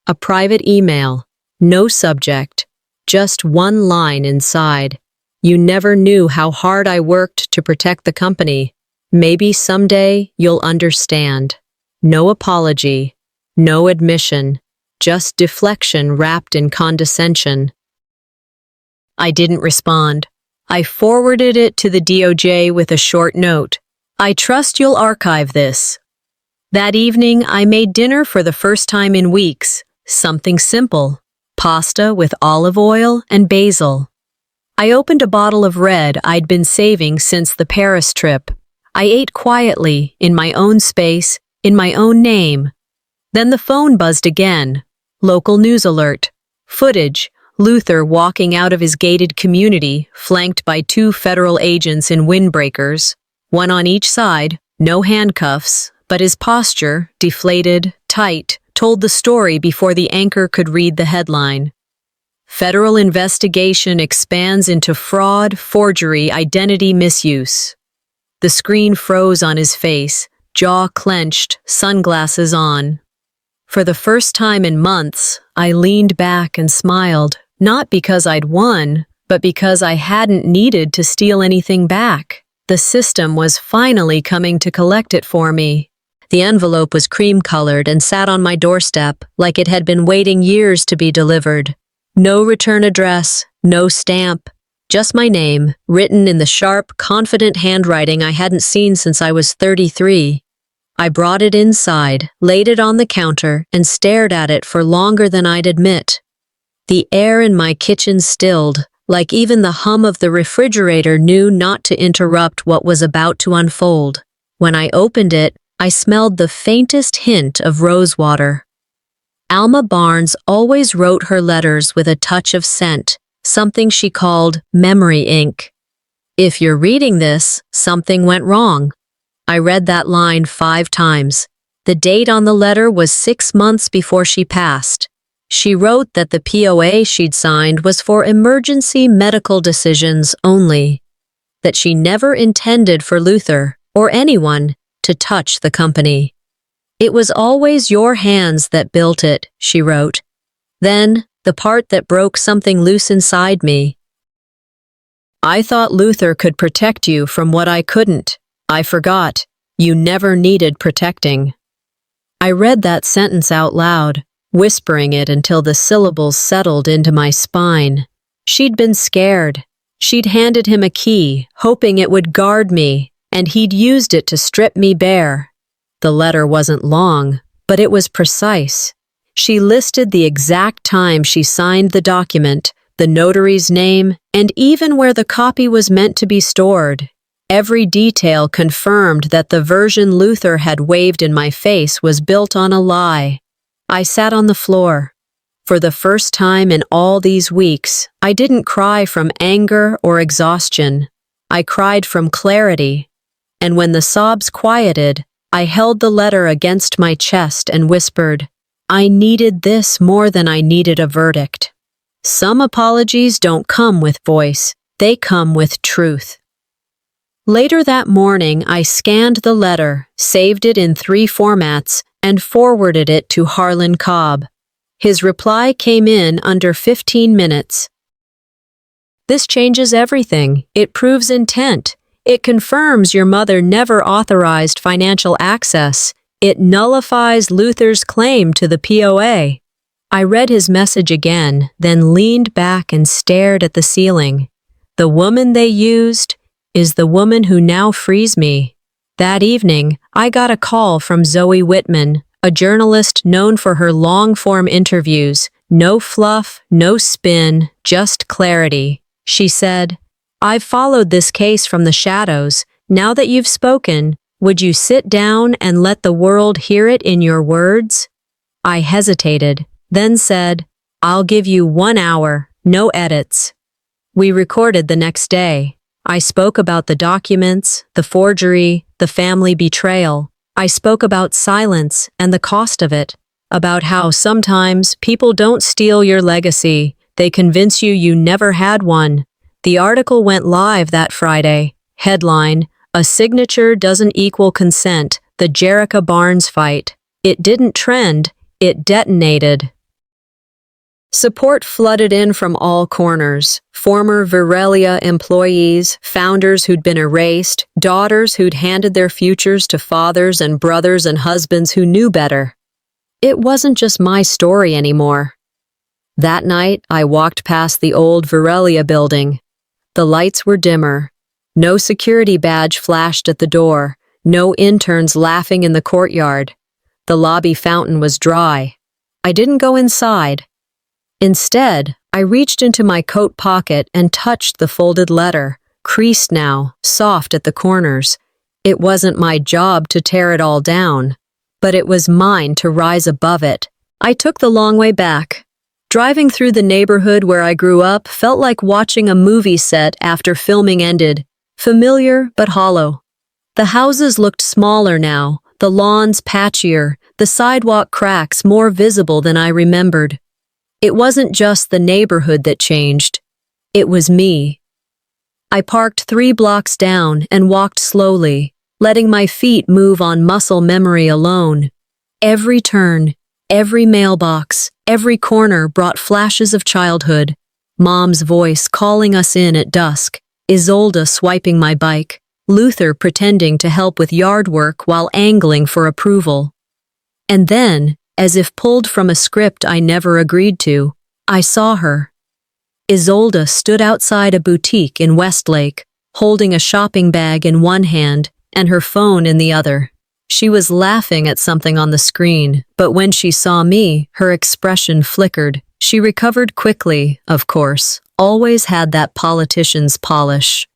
Speaker 1: A private email. No subject. Just one line inside. "You never knew how hard I worked to protect the company. Maybe someday you'll understand." No apology, no admission, just deflection wrapped in condescension. I didn't respond. I forwarded it to the DOJ with a short note. "I trust you'll archive this." That evening, I made dinner for the first time in weeks. Something simple. Pasta with olive oil and basil. I opened a bottle of red I'd been saving since the Paris trip. I ate quietly, in my own space, in my own name. Then the phone buzzed again. Local news alert. Footage. Luther walking out of his gated community, flanked by 2 federal agents in windbreakers, one on each side, no handcuffs, but his posture, deflated, tight, told the story before the anchor could read the headline. Federal investigation expands into fraud, forgery, identity misuse. The screen froze on his face, jaw clenched, sunglasses on. For the first time in months, I leaned back and smiled, not because I'd won, but because I hadn't needed to steal anything back. The system was finally coming to collect it for me. The envelope was cream-colored and sat on my doorstep like it had been waiting years to be delivered. No return address, no stamp, just my name, written in the sharp, confident handwriting I hadn't seen since I was 33. I brought it inside, laid it on the counter, and stared at it for longer than I'd admit. The air in my kitchen stilled, like even the hum of the refrigerator knew not to interrupt what was about to unfold. When I opened it, I smelled the faintest hint of rosewater. Alma Barnes always wrote her letters with a touch of scent, something she called memory ink. "If you're reading this, something went wrong." I read that line 5 times. The date on the letter was 6 months before she passed. She wrote that the POA she'd signed was for emergency medical decisions only, that she never intended for Luther, or anyone, to touch the company. "It was always your hands that built it," she wrote. Then, the part that broke something loose inside me. "I thought Luther could protect you from what I couldn't. I forgot. You never needed protecting." I read that sentence out loud, whispering it until the syllables settled into my spine. She'd been scared. She'd handed him a key, hoping it would guard me, and he'd used it to strip me bare. The letter wasn't long, but it was precise. She listed the exact time she signed the document, the notary's name, and even where the copy was meant to be stored. Every detail confirmed that the version Luther had waved in my face was built on a lie. I sat on the floor. For the first time in all these weeks, I didn't cry from anger or exhaustion. I cried from clarity. And when the sobs quieted, I held the letter against my chest and whispered, "I needed this more than I needed a verdict." Some apologies don't come with voice, they come with truth. Later that morning, I scanned the letter, saved it in 3 formats, and forwarded it to Harlan Cobb. His reply came in under 15 minutes. This changes everything. It proves intent. It confirms your mother never authorized financial access. It nullifies Luther's claim to the POA. I read his message again, then leaned back and stared at the ceiling. The woman they used is the woman who now frees me. That evening, I got a call from Zoe Whitman, a journalist known for her long-form interviews. No fluff, no spin, just clarity. She said, "I've followed this case from the shadows. Now that you've spoken, would you sit down and let the world hear it in your words?" I hesitated, then said, "I'll give you 1 hour, no edits." We recorded the next day. I spoke about the documents, the forgery, the family betrayal. I spoke about silence and the cost of it, about how sometimes people don't steal your legacy, they convince you you never had one. The article went live that Friday. Headline, "A signature doesn't equal consent, the Jerica Barnes fight." It didn't trend, it detonated. Support flooded in from all corners. Former Viralia employees, founders who'd been erased, daughters who'd handed their futures to fathers and brothers and husbands who knew better. It wasn't just my story anymore. That night, I walked past the old Viralia building. The lights were dimmer. No security badge flashed at the door. No interns laughing in the courtyard. The lobby fountain was dry. I didn't go inside. Instead, I reached into my coat pocket and touched the folded letter, creased now, soft at the corners. It wasn't my job to tear it all down, but it was mine to rise above it. I took the long way back. Driving through the neighborhood where I grew up felt like watching a movie set after filming ended, familiar but hollow. The houses looked smaller now, the lawns patchier, the sidewalk cracks more visible than I remembered. It wasn't just the neighborhood that changed. It was me. I parked 3 blocks down and walked slowly, letting my feet move on muscle memory alone. Every turn, every mailbox, every corner brought flashes of childhood. Mom's voice calling us in at dusk, Isolda swiping my bike, Luther pretending to help with yard work while angling for approval. And then, as if pulled from a script I never agreed to, I saw her. Isolda stood outside a boutique in Westlake, holding a shopping bag in one hand and her phone in the other. She was laughing at something on the screen, but when she saw me, her expression flickered. She recovered quickly, of course, always had that politician's polish.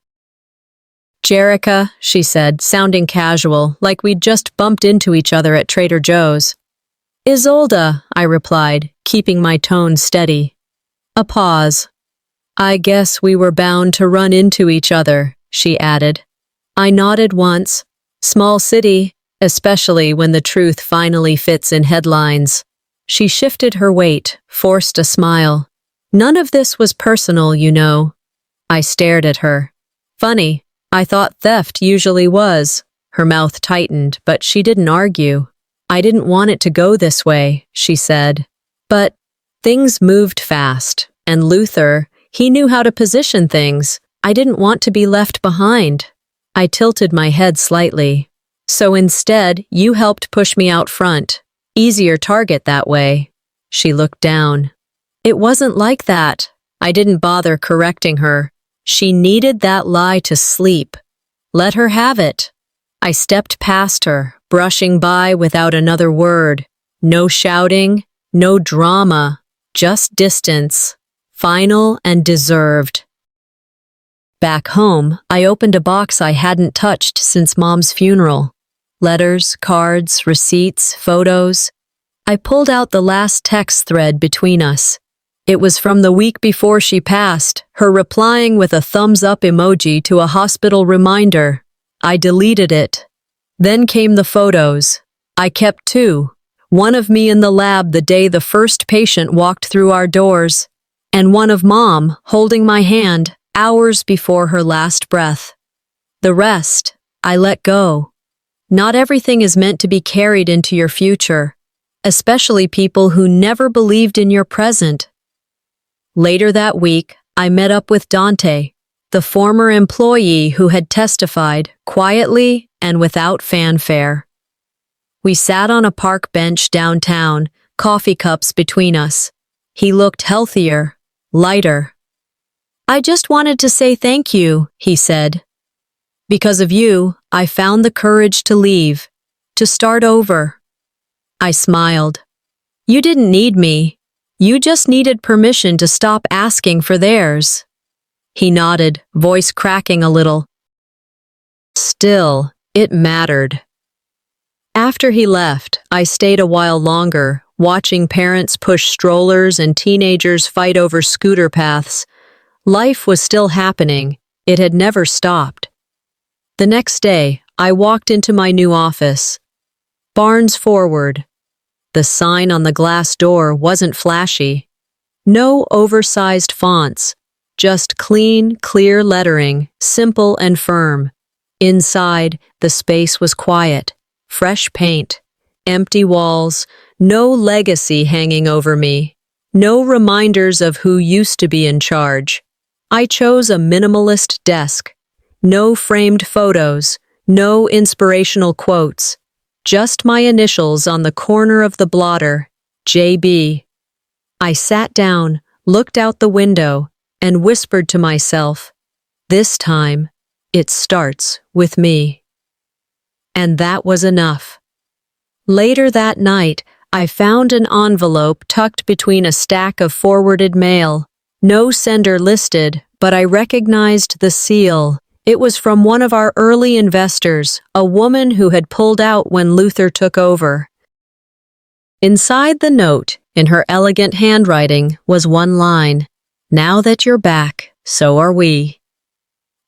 Speaker 1: "Jerica," she said, sounding casual, like we'd just bumped into each other at Trader Joe's. "Isolda," I replied, keeping my tone steady. A pause. "I guess we were bound to run into each other," she added. I nodded once. Small city, especially when the truth finally fits in headlines. She shifted her weight, forced a smile. "None of this was personal, you know." I stared at her. "Funny, I thought theft usually was." Her mouth tightened, but she didn't argue. "I didn't want it to go this way," she said. But things moved fast, and Luther, he knew how to position things. I didn't want to be left behind. I tilted my head slightly. "So instead, you helped push me out front. Easier target that way." She looked down. "It wasn't like that." I didn't bother correcting her. She needed that lie to sleep. Let her have it. I stepped past her, brushing by without another word. No shouting, no drama, just distance. Final and deserved. Back home, I opened a box I hadn't touched since Mom's funeral. Letters, cards, receipts, photos. I pulled out the last text thread between us. It was from the week before she passed, her replying with a thumbs-up emoji to a hospital reminder. I deleted it. Then came the photos. I kept 2. One of me in the lab the day the first patient walked through our doors, and one of Mom holding my hand hours before her last breath. The rest, I let go. Not everything is meant to be carried into your future, especially people who never believed in your present. Later that week, I met up with Dante, the former employee who had testified quietly and without fanfare. We sat on a park bench downtown, coffee cups between us. He looked healthier, lighter. "I just wanted to say thank you," he said. "Because of you, I found the courage to leave, to start over." I smiled. "You didn't need me. You just needed permission to stop asking for theirs." He nodded, voice cracking a little. Still, it mattered. After he left, I stayed a while longer, watching parents push strollers and teenagers fight over scooter paths. Life was still happening. It had never stopped. The next day, I walked into my new office. Barnes Forward. The sign on the glass door wasn't flashy. No oversized fonts, just clean, clear lettering, simple and firm. Inside, the space was quiet. Fresh paint, empty walls, no legacy hanging over me, no reminders of who used to be in charge. I chose a minimalist desk. No framed photos, no inspirational quotes. Just my initials on the corner of the blotter, JB. I sat down, looked out the window, and whispered to myself, "This time, it starts with me." And that was enough. Later that night, I found an envelope tucked between a stack of forwarded mail. No sender listed, but I recognized the seal. It was from one of our early investors, a woman who had pulled out when Luther took over. Inside the note, in her elegant handwriting, was one line, "Now that you're back, so are we."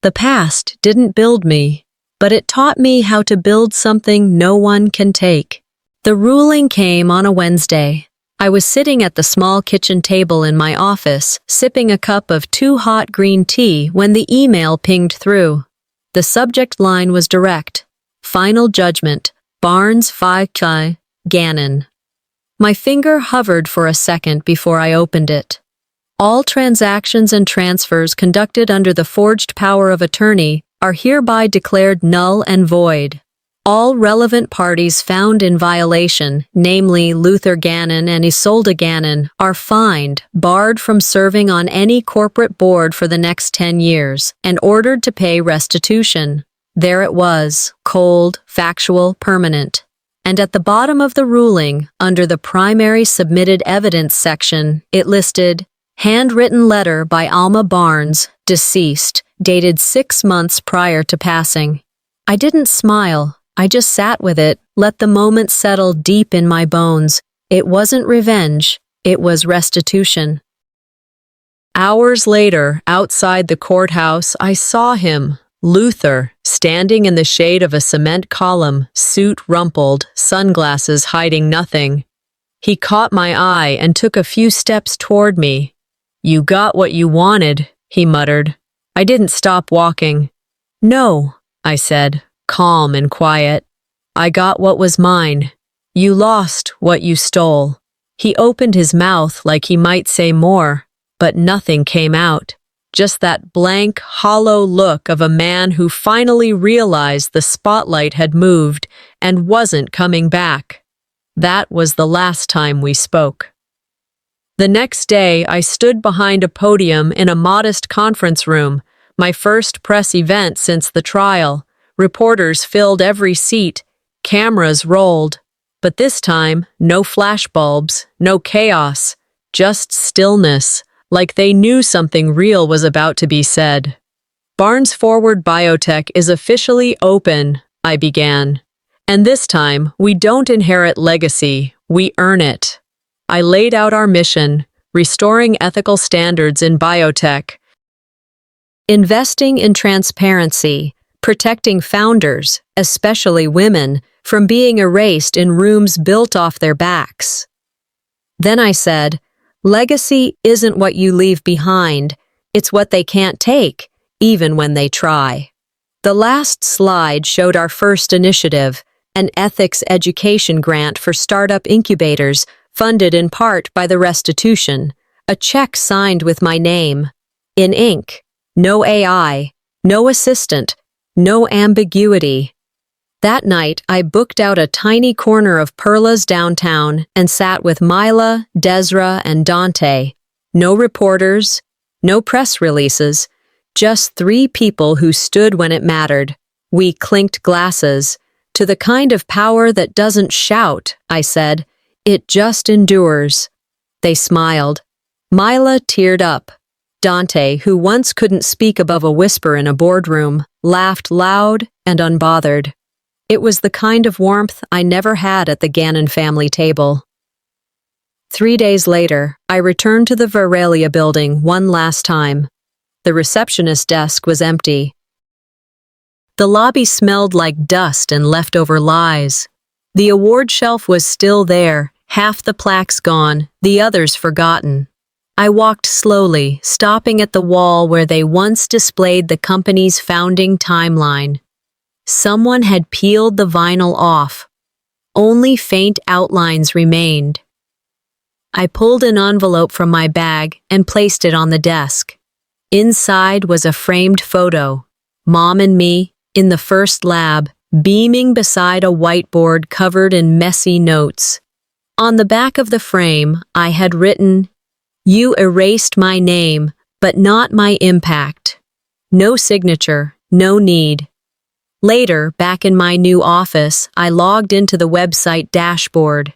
Speaker 1: The past didn't build me, but it taught me how to build something no one can take. The ruling came on a Wednesday. I was sitting at the small kitchen table in my office, sipping a cup of too hot green tea when the email pinged through. The subject line was direct. Final judgment, Barnes v. Gannon. My finger hovered for a second before I opened it. All transactions and transfers conducted under the forged power of attorney are hereby declared null and void. All relevant parties found in violation, namely Luther Gannon and Isolda Gannon, are fined, barred from serving on any corporate board for the next 10 years, and ordered to pay restitution. There it was, cold, factual, permanent. And at the bottom of the ruling, under the primary submitted evidence section, it listed, "Handwritten letter by Alma Barnes, deceased, dated 6 months prior to passing." I didn't smile. I just sat with it, let the moment settle deep in my bones. It wasn't revenge, it was restitution. Hours later, outside the courthouse, I saw him, Luther, standing in the shade of a cement column, suit rumpled, sunglasses hiding nothing. He caught my eye and took a few steps toward me. "You got what you wanted," he muttered. I didn't stop walking. "No," I said, calm and quiet. "I got what was mine. You lost what you stole." He opened his mouth like he might say more, but nothing came out. Just that blank, hollow look of a man who finally realized the spotlight had moved and wasn't coming back. That was the last time we spoke. The next day, I stood behind a podium in a modest conference room, my first press event since the trial. Reporters filled every seat, cameras rolled, but this time, no flashbulbs, no chaos, just stillness, like they knew something real was about to be said. "Barnes Forward Biotech is officially open," I began. "And this time, we don't inherit legacy, we earn it." I laid out our mission, restoring ethical standards in biotech, investing in transparency, protecting founders, especially women, from being erased in rooms built off their backs. Then I said, "Legacy isn't what you leave behind, it's what they can't take, even when they try." The last slide showed our first initiative, an ethics education grant for startup incubators, funded in part by the restitution, a check signed with my name, in ink, no AI, no assistant, no ambiguity. That night, I booked out a tiny corner of Perla's downtown and sat with Mila, Desra, and Dante. No reporters, no press releases, just 3 people who stood when it mattered. We clinked glasses. To the kind of power that doesn't shout, I said, it just endures. They smiled. Mila teared up. Dante, who once couldn't speak above a whisper in a boardroom, laughed loud and unbothered. It was the kind of warmth I never had at the Gannon family table. 3 days later, I returned to the Veralia building one last time. The receptionist desk was empty. The lobby smelled like dust and leftover lies. The award shelf was still there, half the plaques gone, the others forgotten. I walked slowly, stopping at the wall where they once displayed the company's founding timeline. Someone had peeled the vinyl off. Only faint outlines remained. I pulled an envelope from my bag and placed it on the desk. Inside was a framed photo, Mom and me, in the first lab, beaming beside a whiteboard covered in messy notes. On the back of the frame, I had written, "You erased my name, but not my impact." No signature, no need. Later, back in my new office, I logged into the website dashboard.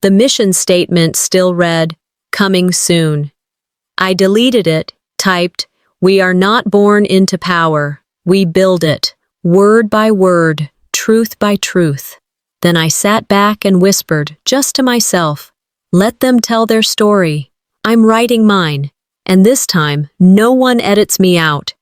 Speaker 1: The mission statement still read, "Coming soon." I deleted it, typed, "We are not born into power. We build it, word by word, truth by truth." Then I sat back and whispered, just to myself, "Let them tell their story. I'm writing mine, and this time, no one edits me out.